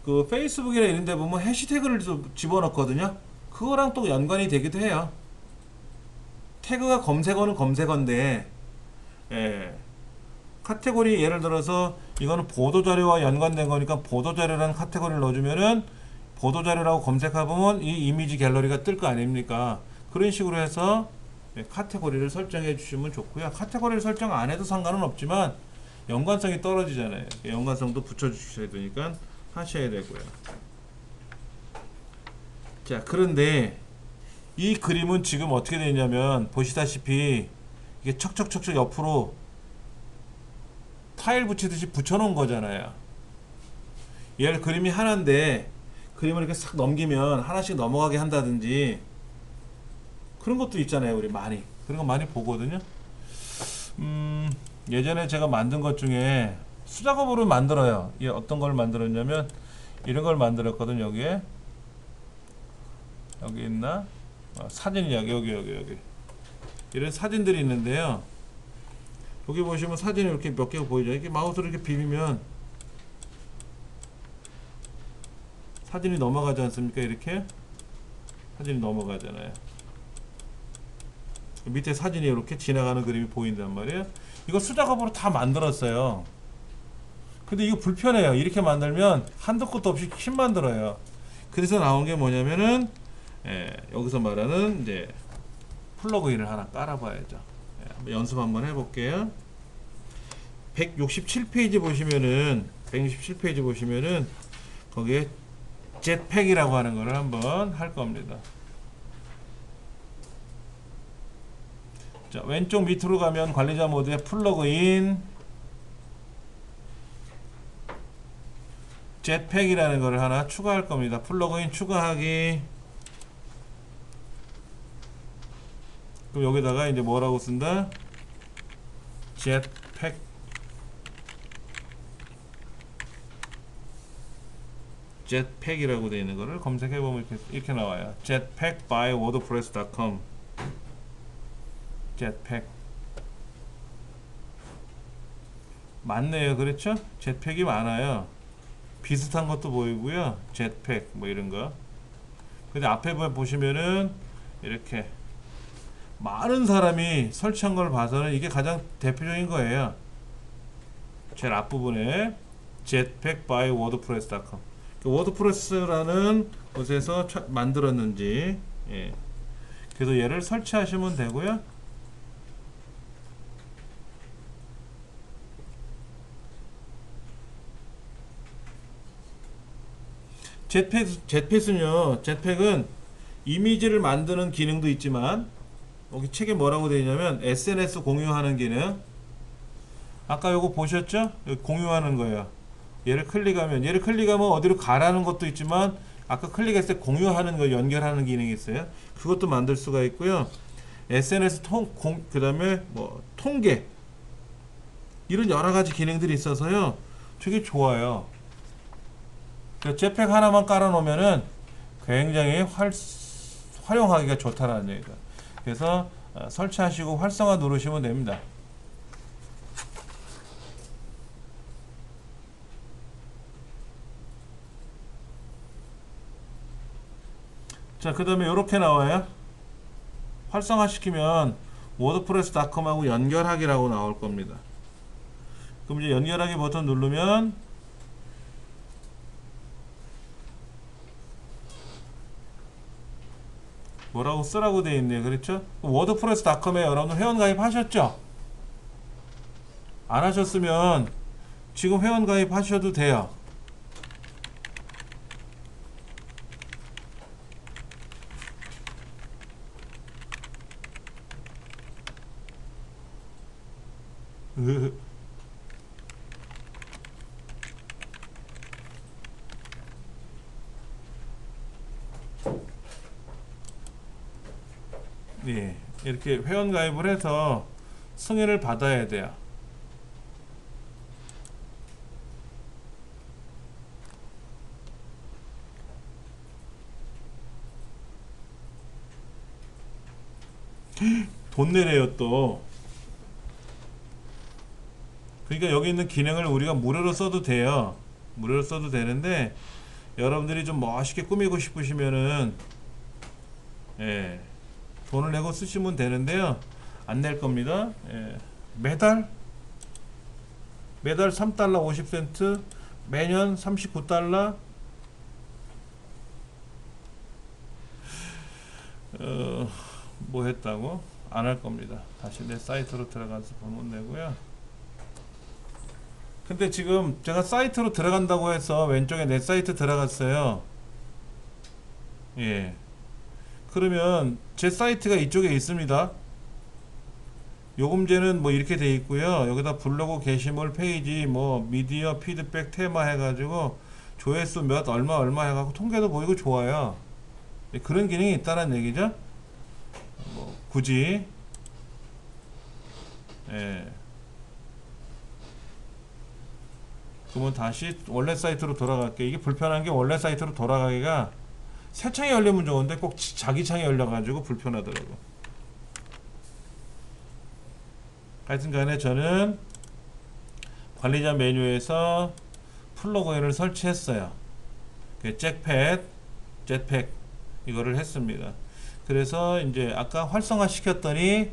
Speaker 1: 그 페이스북이나 이런 데 보면 해시태그를 집어넣거든요. 그거랑 또 연관이 되기도 해요. 태그가 검색어는 검색어인데 카테고리 예를 들어서 이거는 보도자료와 연관된 거니까 보도자료라는 카테고리를 넣어주면은 보도자료라고 검색해보면 이 이미지 갤러리가 뜰 거 아닙니까? 그런 식으로 해서 카테고리를 설정해 주시면 좋고요. 카테고리를 설정 안 해도 상관은 없지만 연관성이 떨어지잖아요. 연관성도 붙여주셔야 되니까 하셔야 되고요. 자, 그런데 이 그림은 지금 어떻게 되냐면 보시다시피 이게 척척척척 옆으로 타일 붙이듯이 붙여놓은 거잖아요. 얘를 그림이 하나인데 그림을 이렇게 싹 넘기면 하나씩 넘어가게 한다든지 그런 것도 있잖아요. 우리 많이 그런 거 많이 보거든요. 예전에 제가 만든 것 중에 수작업으로 만들어요. 이 어떤 걸 만들었냐면 이런 걸 만들었거든요. 여기에 여기 있나? 사진이 여기 이런 사진들이 있는데요. 여기 보시면 사진이 이렇게 몇 개가 보이죠. 이렇게 마우스로 이렇게 비비면 사진이 넘어가지 않습니까? 이렇게 사진이 넘어가잖아요. 밑에 사진이 이렇게 지나가는 그림이 보인단 말이에요. 이거 수작업으로 다 만들었어요. 근데 이거 불편해요. 이렇게 만들면 한도 끝도 없이 킴 만들어요. 그래서 나온 게 뭐냐면은 여기서 말하는 이제 플러그인을 하나 깔아봐야죠. 한번 연습 한번 해볼게요. 167페이지 보시면은 거기에 jetpack이라고 하는 거를 한번 할 겁니다. 자, 왼쪽 밑으로 가면 관리자 모드에 플러그인 jetpack이라는 거를 하나 추가할 겁니다. 플러그인 추가하기. 그럼 여기다가 이제 뭐라고 쓴다? jetpack jetpack이라고 되어 있는 거를 검색해 보면 이렇게 나와요. jetpack by wordpress.com. jetpack 많네요. 그렇죠? jetpack이 많아요. 비슷한 것도 보이고요. jetpack 뭐 이런 거. 근데 앞에 보시면은 이렇게 많은 사람이 설치한 걸 봐서는 이게 가장 대표적인 거예요. 제일 앞부분에 jetpack by wordpress.com. 워드프레스라는 곳에서 만들었는지, 예. 그래서 얘를 설치하시면 되고요. jetpack은 이미지를 만드는 기능도 있지만 여기 책에 뭐라고 되어 있냐면 SNS 공유하는 기능. 아까 요거 보셨죠? 여기 공유하는 거예요. 얘를 클릭하면 어디로 가라는 것도 있지만 아까 클릭했을 때 공유하는 거 연결하는 기능이 있어요. 그것도 만들 수가 있고요. SNS 그 다음에 뭐 통계 이런 여러 가지 기능들이 있어서요. 되게 좋아요. jetpack 하나만 깔아 놓으면은 굉장히 활용하기가 좋다라는 얘기가. 그래서 설치하시고 활성화 누르시면 됩니다. 자, 그 다음에 이렇게 나와요. 활성화 시키면 wordpress.com하고 연결하기라고 나올 겁니다. 그럼 이제 연결하기 버튼 누르면 뭐라고 쓰라고 되어 있네요. 그렇죠? wordpress.com에 여러분 회원가입 하셨죠? 안 하셨으면 지금 회원가입 하셔도 돼요. 예, 이렇게 회원 가입을 해서 승인을 받아야 돼요. 돈 내래요 또. 그러니까 여기 있는 기능을 우리가 무료로 써도 돼요. 무료로 써도 되는데 여러분들이 좀 멋있게 꾸미고 싶으시면은 예, 돈을 내고 쓰시면 되는데요. 안 낼 겁니다. 예, 매달 3달러 50센트, 매년 39달러. 뭐 했다고? 안 할 겁니다. 다시 내 사이트로 들어가서 보면 되고요. 근데 지금 제가 사이트로 들어간다고 해서 왼쪽에 내 사이트 들어갔어요. 예. 그러면 제 사이트가 이쪽에 있습니다. 요금제는 뭐 이렇게 돼 있고요. 여기다 블로그 게시물 페이지 뭐 미디어 피드백 테마 해가지고 조회수 몇 얼마 해가지고 통계도 보이고 좋아요. 예, 그런 기능이 있다는 얘기죠. 뭐 굳이 예. 그러면 다시 원래 사이트로 돌아갈게. 이게 불편한 게 원래 사이트로 돌아가기가 새 창이 열리면 좋은데 꼭 자기 창이 열려가지고 불편하더라고. 하여튼 간에 저는 관리자 메뉴에서 플러그인을 설치했어요. jetpack 이거를 했습니다. 그래서 이제 아까 활성화 시켰더니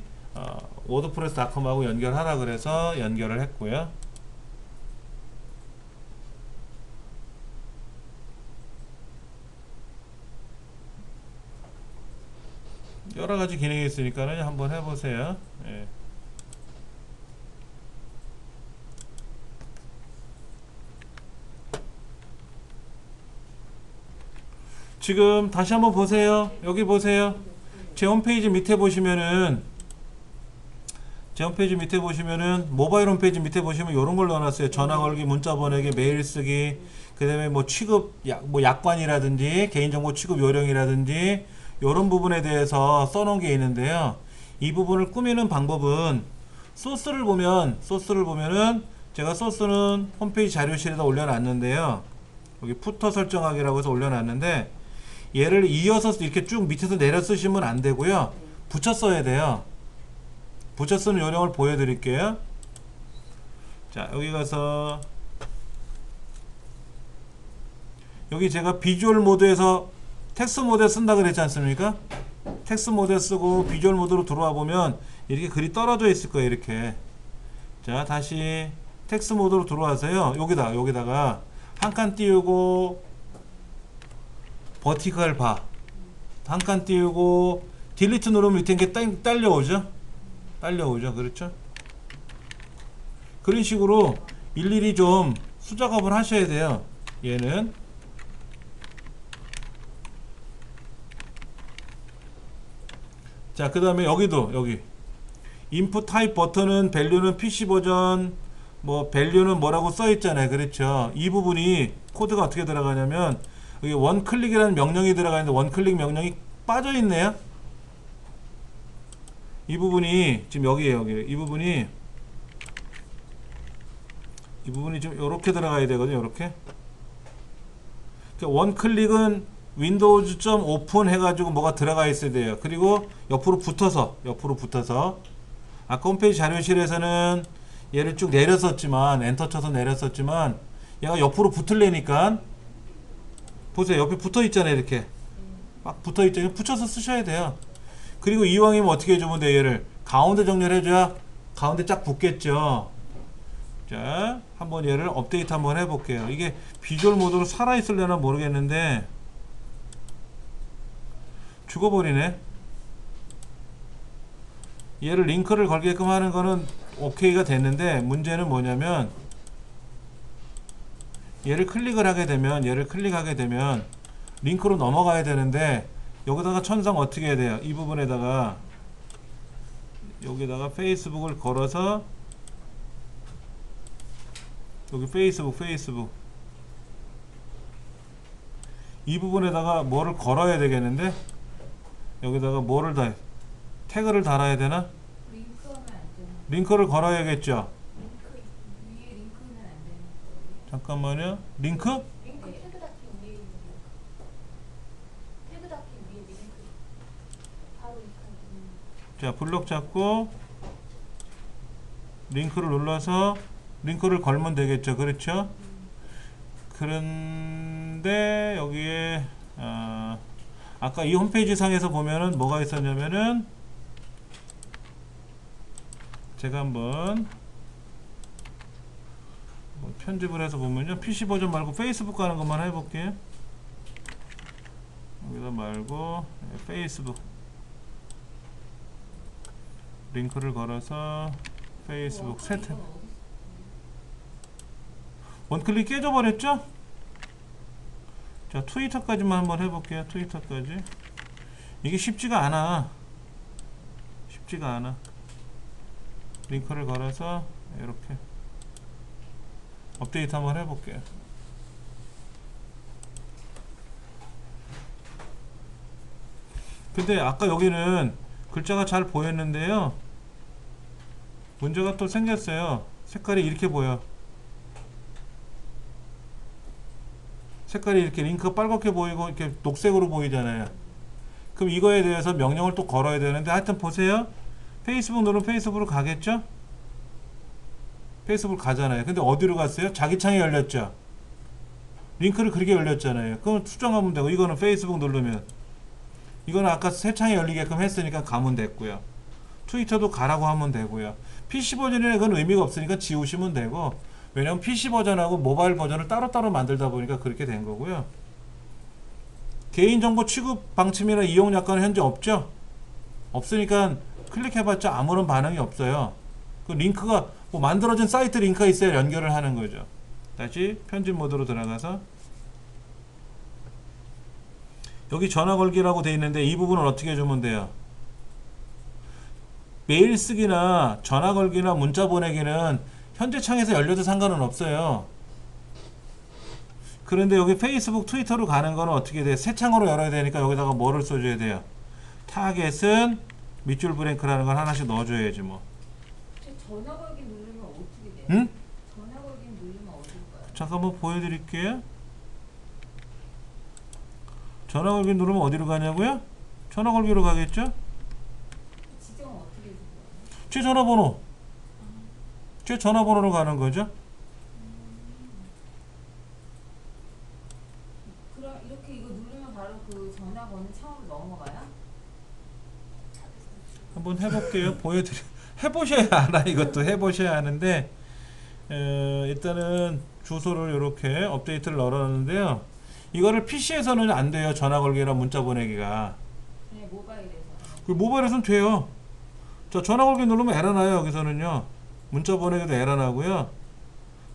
Speaker 1: wordpress.com하고 연결하라 그래서 연결을 했고요. 여러가지 기능이 있으니까 한번 해보세요. 예. 지금 다시 한번 보세요. 여기 보세요. 제 홈페이지 밑에 보시면은 제 홈페이지 밑에 보시면은 모바일 홈페이지 밑에 보시면 이런 걸 넣어놨어요. 전화 걸기, 문자 보내기, 메일 쓰기, 그 다음에 뭐 취급, 뭐 약관이라든지 개인정보 취급 요령이라든지 이런 부분에 대해서 써놓은 게 있는데요. 이 부분을 꾸미는 방법은 소스를 보면은 제가 소스는 홈페이지 자료실에다 올려놨는데요. 여기 푸터 설정하기라고 해서 올려놨는데 얘를 이어서 이렇게 쭉 밑에서 내려 쓰시면 안 되고요. 붙여 써야 돼요. 붙여 쓰는 요령을 보여드릴게요. 자, 여기 가서 여기 제가 비주얼 모드에서 텍스트 모드에 쓴다 그랬지 않습니까? 텍스트 모드에 쓰고 비주얼 모드로 들어와 보면 이렇게 글이 떨어져 있을 거예요. 이렇게. 자, 다시 텍스트 모드로 들어와서요. 여기다가 한 칸 띄우고 버티컬 바 한 칸 띄우고 딜리트 누르면 밑에 이게 딸려오죠. 그렇죠? 그런 식으로 일일이 좀 수작업을 하셔야 돼요. 얘는 자, 그 다음에 여기 인풋 타입 버튼은 밸류는 PC 버전 뭐 밸류는 뭐라고 써 있잖아요. 그렇죠? 이 부분이 코드가 어떻게 들어가냐면 여기 원클릭이라는 명령이 들어가는데 원클릭 명령이 빠져 있네요. 이 부분이 지금 여기에요. 이 부분이 좀 이렇게 들어가야 되거든요. 이렇게. 원클릭은 윈도우즈 점 오픈 해가지고 뭐가 들어가 있어야 돼요. 그리고 옆으로 붙어서 아까 홈페이지 자료실에서는 얘를 쭉 내렸었지만 엔터 쳐서 내렸었지만 얘가 옆으로 붙으려니까 보세요. 옆에 붙어 있잖아요. 이렇게 막 붙어 있죠. 붙여서 쓰셔야 돼요. 그리고 이왕이면 어떻게 해주면 돼요? 얘를 가운데 정렬 해줘야 가운데 쫙 붙겠죠. 자, 한번 얘를 업데이트 한번 해볼게요. 이게 비주얼 모드로 살아있을려나 모르겠는데 죽어버리네. 얘를 링크를 걸게끔 하는 거는 오케이가 됐는데 문제는 뭐냐면 얘를 클릭하게 되면 링크로 넘어가야 되는데 여기다가 천상 어떻게 해야 돼요? 이 부분에다가 여기다가 페이스북을 걸어서 여기 페이스북 이 부분에다가 뭐를 걸어야 되겠는데 여기다가 뭐를 태그를 달아야 되나? 링크를 걸어야겠죠.
Speaker 2: 위에 링크는 안 되는 거예요?
Speaker 1: 잠깐만요. 링크?
Speaker 2: 링크 태그 닫기 위에 있는 거. 태그 닫기 위에 링크 바로 이칸.
Speaker 1: 자, 블록 잡고 링크를 눌러서 링크를 걸면 되겠죠. 그렇죠? 그런데 여기에 아까 이 홈페이지 상에서 보면은 뭐가 있었냐면은 제가 한번 편집을 해서 보면요. PC 버전 말고 페이스북 가는 것만 해볼게요. 여기다 말고 페이스북 링크를 걸어서 페이스북 세트 원클릭 깨져버렸죠? 자, 트위터까지만 한번 해볼게요. 트위터까지 이게 쉽지가 않아. 링크를 걸어서 이렇게 업데이트 한번 해볼게요. 근데 아까 여기는 글자가 잘 보였는데요. 문제가 또 생겼어요. 색깔이 이렇게 보여. 색깔이 이렇게 링크가 빨갛게 보이고 이렇게 녹색으로 보이잖아요. 그럼 이거에 대해서 명령을 또 걸어야 되는데 하여튼 보세요. 페이스북 누르면 페이스북으로 가겠죠? 페이스북 가잖아요. 근데 어디로 갔어요? 자기 창이 열렸죠? 링크를 그렇게 열렸잖아요. 그럼 수정하면 되고 이거는 페이스북 누르면 이거는 아까 새 창이 열리게끔 했으니까 가면 됐고요. 트위터도 가라고 하면 되고요. PC 버전에는 그건 의미가 없으니까 지우시면 되고 왜냐면 PC 버전하고 모바일 버전을 따로따로 만들다 보니까 그렇게 된 거고요. 개인정보 취급 방침이나 이용 약관은 현재 없죠? 없으니까 클릭해봤자 아무런 반응이 없어요. 그 링크가 뭐 만들어진 사이트 링크가 있어야 연결을 하는 거죠. 다시 편집 모드로 들어가서 여기 전화 걸기라고 돼 있는데 이 부분은 어떻게 해주면 돼요? 메일 쓰기나 전화 걸기나 문자 보내기는 현재 창에서 열려도 상관은 없어요. 그런데 여기 페이스북, 트위터로 가는 거는 어떻게 돼? 새 창으로 열어야 되니까 여기다가 뭐를 써줘야 돼요? 타겟은 밑줄 브레이크라는 걸 하나씩 넣어줘야지 뭐.
Speaker 2: 저 전화 걸기 누르면 어떻게 돼요?
Speaker 1: 응?
Speaker 2: 전화 걸기 누르면 어딜까요?
Speaker 1: 잠깐만 보여드릴게요. 전화 걸기 누르면 어디로 가냐고요? 전화 걸기로 가겠죠?
Speaker 2: 지정은 어떻게 해줘요?
Speaker 1: 제 전화번호. 제 전화번호로 가는 거죠.
Speaker 2: 그럼 이렇게 이거 누르면 바로 그 전화 거는 창으로 넘어가요?
Speaker 1: 한번 해볼게요. 해보셔야 알아. 이것도 해보셔야 하는데 일단은 주소를 이렇게 업데이트를 넣어놨는데요. 이거를 PC에서는 안 돼요. 전화 걸기나 문자 보내기가.
Speaker 2: 네, 모바일에서.
Speaker 1: 그 모바일에서는 돼요. 자, 전화 걸기 누르면 에러 나요. 여기서는요. 문자 보내기도 에러 나고요.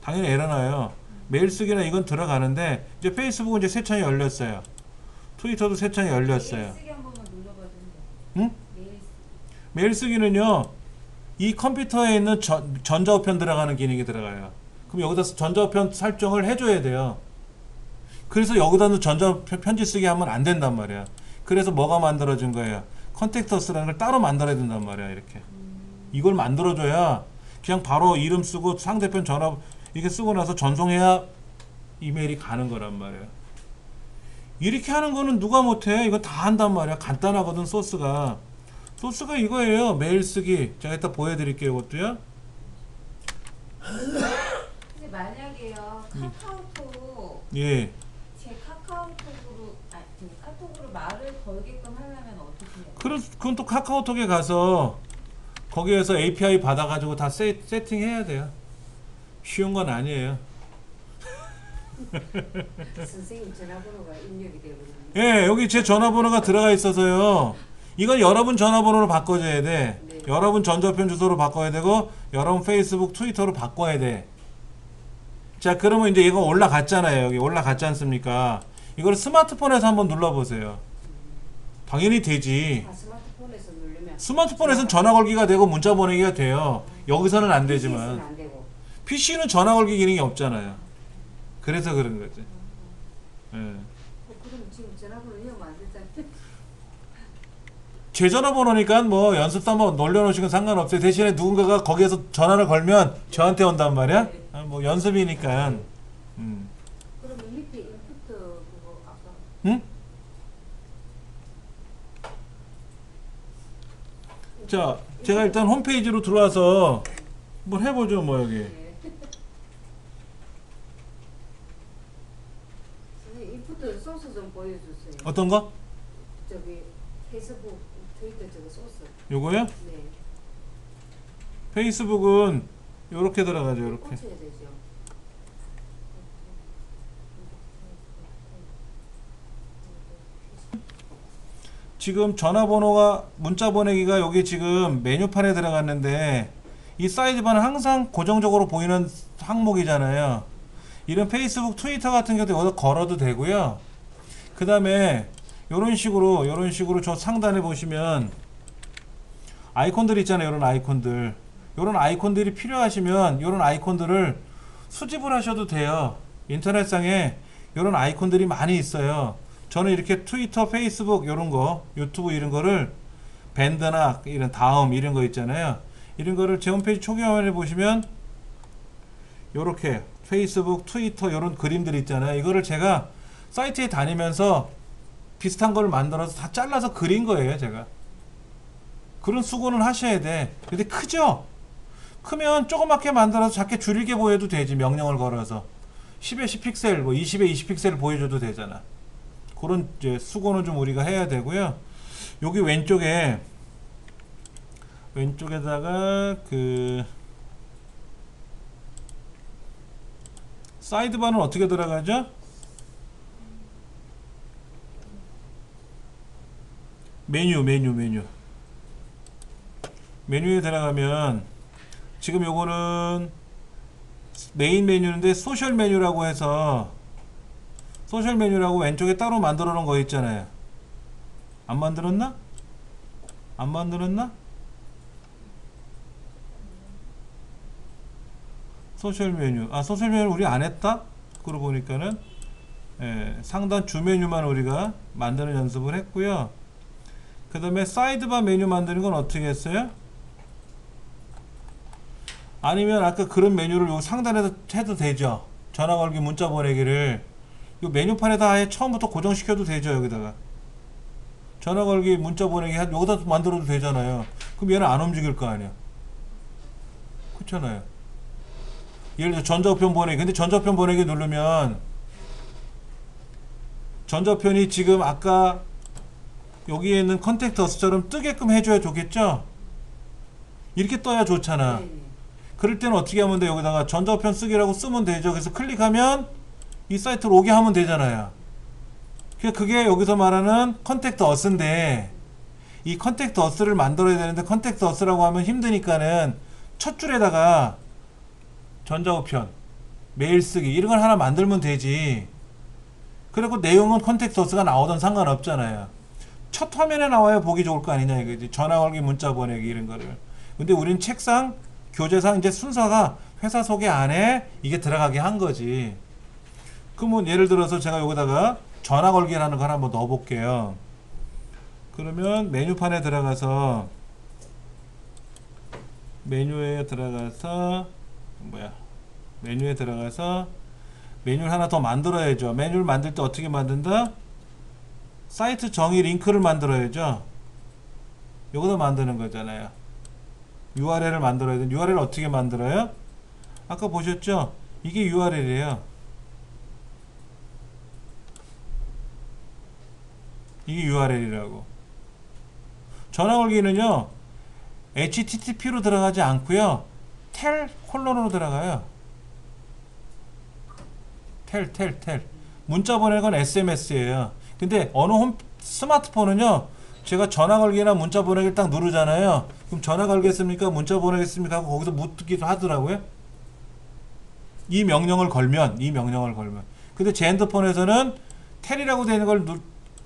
Speaker 1: 당연히 에러 나요. 메일 쓰기나 이건 들어가는데 이제 페이스북은 이제 새 창이 열렸어요. 트위터도 새 창이 열렸어요.
Speaker 2: 메일 쓰기 한 번만 눌러봐주면 돼요.
Speaker 1: 응?
Speaker 2: 메일 쓰기.
Speaker 1: 메일 쓰기는요. 이 컴퓨터에 있는 전자우편 들어가는 기능이 들어가요. 그럼 여기다 전자우편 설정을 해줘야 돼요. 그래서 여기다는 전자우편 편지 쓰기 하면 안 된단 말이야. 그래서 뭐가 만들어진 거예요? 컨택터스라는 걸 따로 만들어야 된단 말이야. 이렇게 이걸 만들어줘야 그냥 바로 이름 쓰고 상대편 전화 이렇게 쓰고 나서 전송해야 이메일이 가는 거란 말이야. 이렇게 하는 거는 누가 못해? 이거 다 한단 말이야. 간단하거든. 소스가 이거예요. 메일 쓰기. 제가 이따 보여드릴게요. 이것도요.
Speaker 2: 근데 만약에요 카카오톡
Speaker 1: 예.
Speaker 2: 제 카카오톡으로 그 카톡으로 말을 걸게끔 하려면 어떻게 해요?
Speaker 1: 그건 또 카카오톡에 가서 거기에서 API 받아가지고 다 세팅해야 돼요. 쉬운 건 아니에요.
Speaker 3: 선생님 전화번호가 입력이 되거든요.
Speaker 1: 예, 여기 제 전화번호가 들어가 있어서요. 이건 여러분 전화번호로 바꿔줘야 돼.
Speaker 3: 네.
Speaker 1: 여러분 전자우편 주소로 바꿔야 되고, 여러분 페이스북, 트위터로 바꿔야 돼. 자, 그러면 이제 이거 올라갔잖아요. 여기 올라갔지 않습니까? 이걸 스마트폰에서 한번 눌러보세요. 당연히 되지.
Speaker 3: 스마트폰에서 누르면
Speaker 1: 스마트폰에서는 전화 걸기가 되고 문자 보내기가 돼요. 여기서는 안
Speaker 3: PC에서는
Speaker 1: 되지만
Speaker 3: 안 되고.
Speaker 1: PC는 전화 걸기 기능이 없잖아요. 그래서 그런 거지. 예.
Speaker 3: 그럼 지금 전화번호 이용 안 되잖아요.
Speaker 1: 제 전화번호니까 뭐 연습도 한번 놀려놓으시면 상관없어요. 대신에 누군가가 거기에서 전화를 걸면 저한테 온단 말이야. 뭐 연습이니까.
Speaker 3: 그러면 밑에 인풋 그거 아까
Speaker 1: 응? 자, 제가 일단 홈페이지로 들어와서 한번 해보죠. 뭐 여기.
Speaker 3: 네. 선생님 인풋 소스 좀 보여주세요.
Speaker 1: 어떤 거?
Speaker 3: 저기 페이스북, 트위터 저거 소스.
Speaker 1: 요거요?
Speaker 3: 네.
Speaker 1: 페이스북은 요렇게 들어가죠. 요렇게.
Speaker 3: 꽂혀야 되죠.
Speaker 1: 지금 전화번호가 문자 보내기가 여기 지금 메뉴판에 들어갔는데 이 사이드바는 항상 고정적으로 보이는 항목이잖아요. 이런 페이스북, 트위터 같은 경우도 여기다 걸어도 되고요. 그 다음에 요런 식으로 저 상단에 보시면 아이콘들 있잖아요. 요런 아이콘들이 필요하시면 요런 아이콘들을 수집을 하셔도 돼요. 인터넷상에 요런 아이콘들이 많이 있어요. 저는 이렇게 트위터, 페이스북 요런 거, 유튜브 이런 거를 밴드나 이런 다음 이런 거 있잖아요. 이런 거를 제 홈페이지 초기 화면에 보시면 요렇게 페이스북, 트위터 요런 그림들 있잖아요. 이거를 제가 사이트에 다니면서 비슷한 걸 만들어서 다 잘라서 그린 거예요. 제가 그런 수고는 하셔야 돼. 근데 크죠? 크면 조그맣게 만들어서 작게 줄이게 보여도 되지. 명령을 걸어서 10에 10 픽셀, 뭐 20에 20 픽셀 보여줘도 되잖아. 그런 이제 수고는 좀 우리가 해야 되고요. 여기 왼쪽에다가 그 사이드바는 어떻게 들어가죠? 메뉴에 들어가면 지금 요거는 메인 메뉴인데 소셜 메뉴라고 해서 소셜 메뉴라고 왼쪽에 따로 만들어 놓은 거 있잖아요. 안 만들었나? 소셜 메뉴. 아, 소셜 메뉴 우리 안 했다? 그러고 보니까는 예, 상단 주 메뉴만 우리가 만드는 연습을 했고요. 그 다음에 사이드바 메뉴 만드는 건 어떻게 했어요? 아니면 아까 그런 메뉴를 요 상단에서 해도 되죠. 전화 걸기, 문자 보내기를 요 메뉴판에다 아예 처음부터 고정시켜도 되죠. 여기다가 전화 걸기, 문자 보내기 여기다 만들어도 되잖아요. 그럼 얘는 안 움직일 거 아니야. 그렇잖아요. 예를 들어 전자우편 보내기. 근데 전자우편 보내기 누르면 전자우편이 지금 아까 여기에 있는 컨택트 어스처럼 뜨게끔 해줘야 좋겠죠? 이렇게 떠야 좋잖아.
Speaker 3: 네, 네.
Speaker 1: 그럴 때는 어떻게 하면 돼? 여기다가 전자우편 쓰기라고 쓰면 되죠. 그래서 클릭하면 이 사이트로 오게 하면 되잖아요. 그게 여기서 말하는 컨택트 어스인데 이 컨택트 어스를 만들어야 되는데 컨택트 어스라고 하면 힘드니까는 첫 줄에다가 전자우편, 메일 쓰기 이런 걸 하나 만들면 되지. 그리고 내용은 컨택트 어스가 나오든 상관없잖아요. 첫 화면에 나와야 보기 좋을 거 아니냐 이거지. 전화 걸기, 문자 보내기 이런 거를. 근데 우린 책상, 교재상 이제 순서가 회사 소개 안에 이게 들어가게 한 거지. 그러면 예를 들어서 제가 여기다가 전화 걸기라는 걸 한번 넣어 볼게요. 그러면 메뉴판에 들어가서 메뉴에 들어가서 메뉴를 하나 더 만들어야죠. 메뉴를 만들 때 어떻게 만든다? 사이트 정의 링크를 만들어야죠. 여기다 만드는 거잖아요. URL을 만들어야 돼. URL 어떻게 만들어요? 아까 보셨죠? 이게 URL이에요. 이게 URL이라고. 전화 걸기는요, HTTP로 들어가지 않고요, 텔 콜론으로 들어가요. 텔. 문자 보내는 건 SMS예요. 근데 어느 스마트폰은요, 제가 전화 걸기나 문자 보내기를 딱 누르잖아요. 그럼 전화 걸겠습니까? 문자 보내겠습니까? 하고 거기서 묻기도 하더라고요. 이 명령을 걸면. 근데 제 핸드폰에서는 텔이라고 되는 걸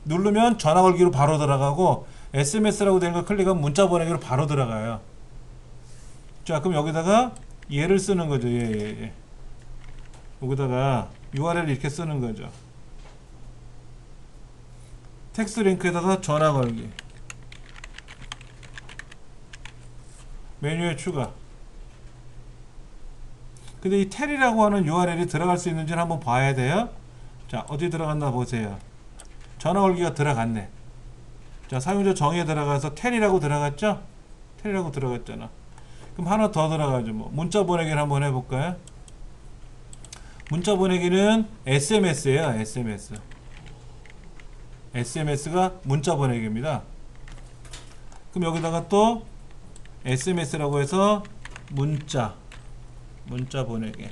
Speaker 1: 누르면 전화 걸기로 바로 들어가고 SMS라고 되는 걸 클릭하면 문자 보내기로 바로 들어가요. 자, 그럼 여기다가 얘를 쓰는 거죠. 예. 여기다가 URL 이렇게 쓰는 거죠. 텍스트 링크에다가 전화 걸기. 메뉴에 추가. 근데 이 텔이라고 하는 URL이 들어갈 수 있는지를 한번 봐야 돼요. 자, 어디 들어갔나 보세요. 전화 걸기가 들어갔네. 자, 사용자 정의에 들어가서 텔이라고 들어갔죠? 텔이라고 들어갔잖아. 그럼 하나 더 들어가죠. 뭐 문자 보내기를 한번 해볼까요? 문자 보내기는 SMS예요. SMS가 문자 보내기입니다. 그럼 여기다가 또 SMS라고 해서 문자 보내기.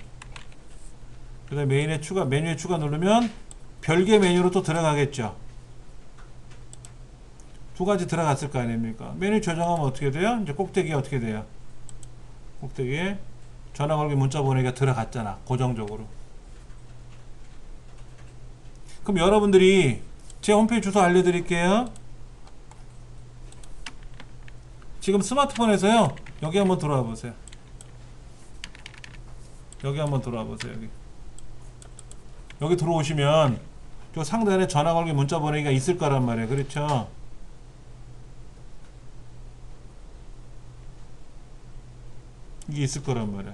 Speaker 1: 그 다음에 메뉴에 추가 누르면 별개 메뉴로 또 들어가겠죠. 두 가지 들어갔을 거 아닙니까? 메뉴 조정하면 어떻게 돼요? 이제 꼭대기에 어떻게 돼요? 꼭대기에 전화 걸기, 문자 보내기가 들어갔잖아. 고정적으로. 그럼 여러분들이 제 홈페이지 주소 알려드릴게요. 지금 스마트폰에서요. 여기 한번 들어와 보세요. 여기 들어오시면 저 상단에 전화 걸기, 문자 보내기가 있을 거란 말이에요. 그렇죠? 이게 있을 거란 말이야.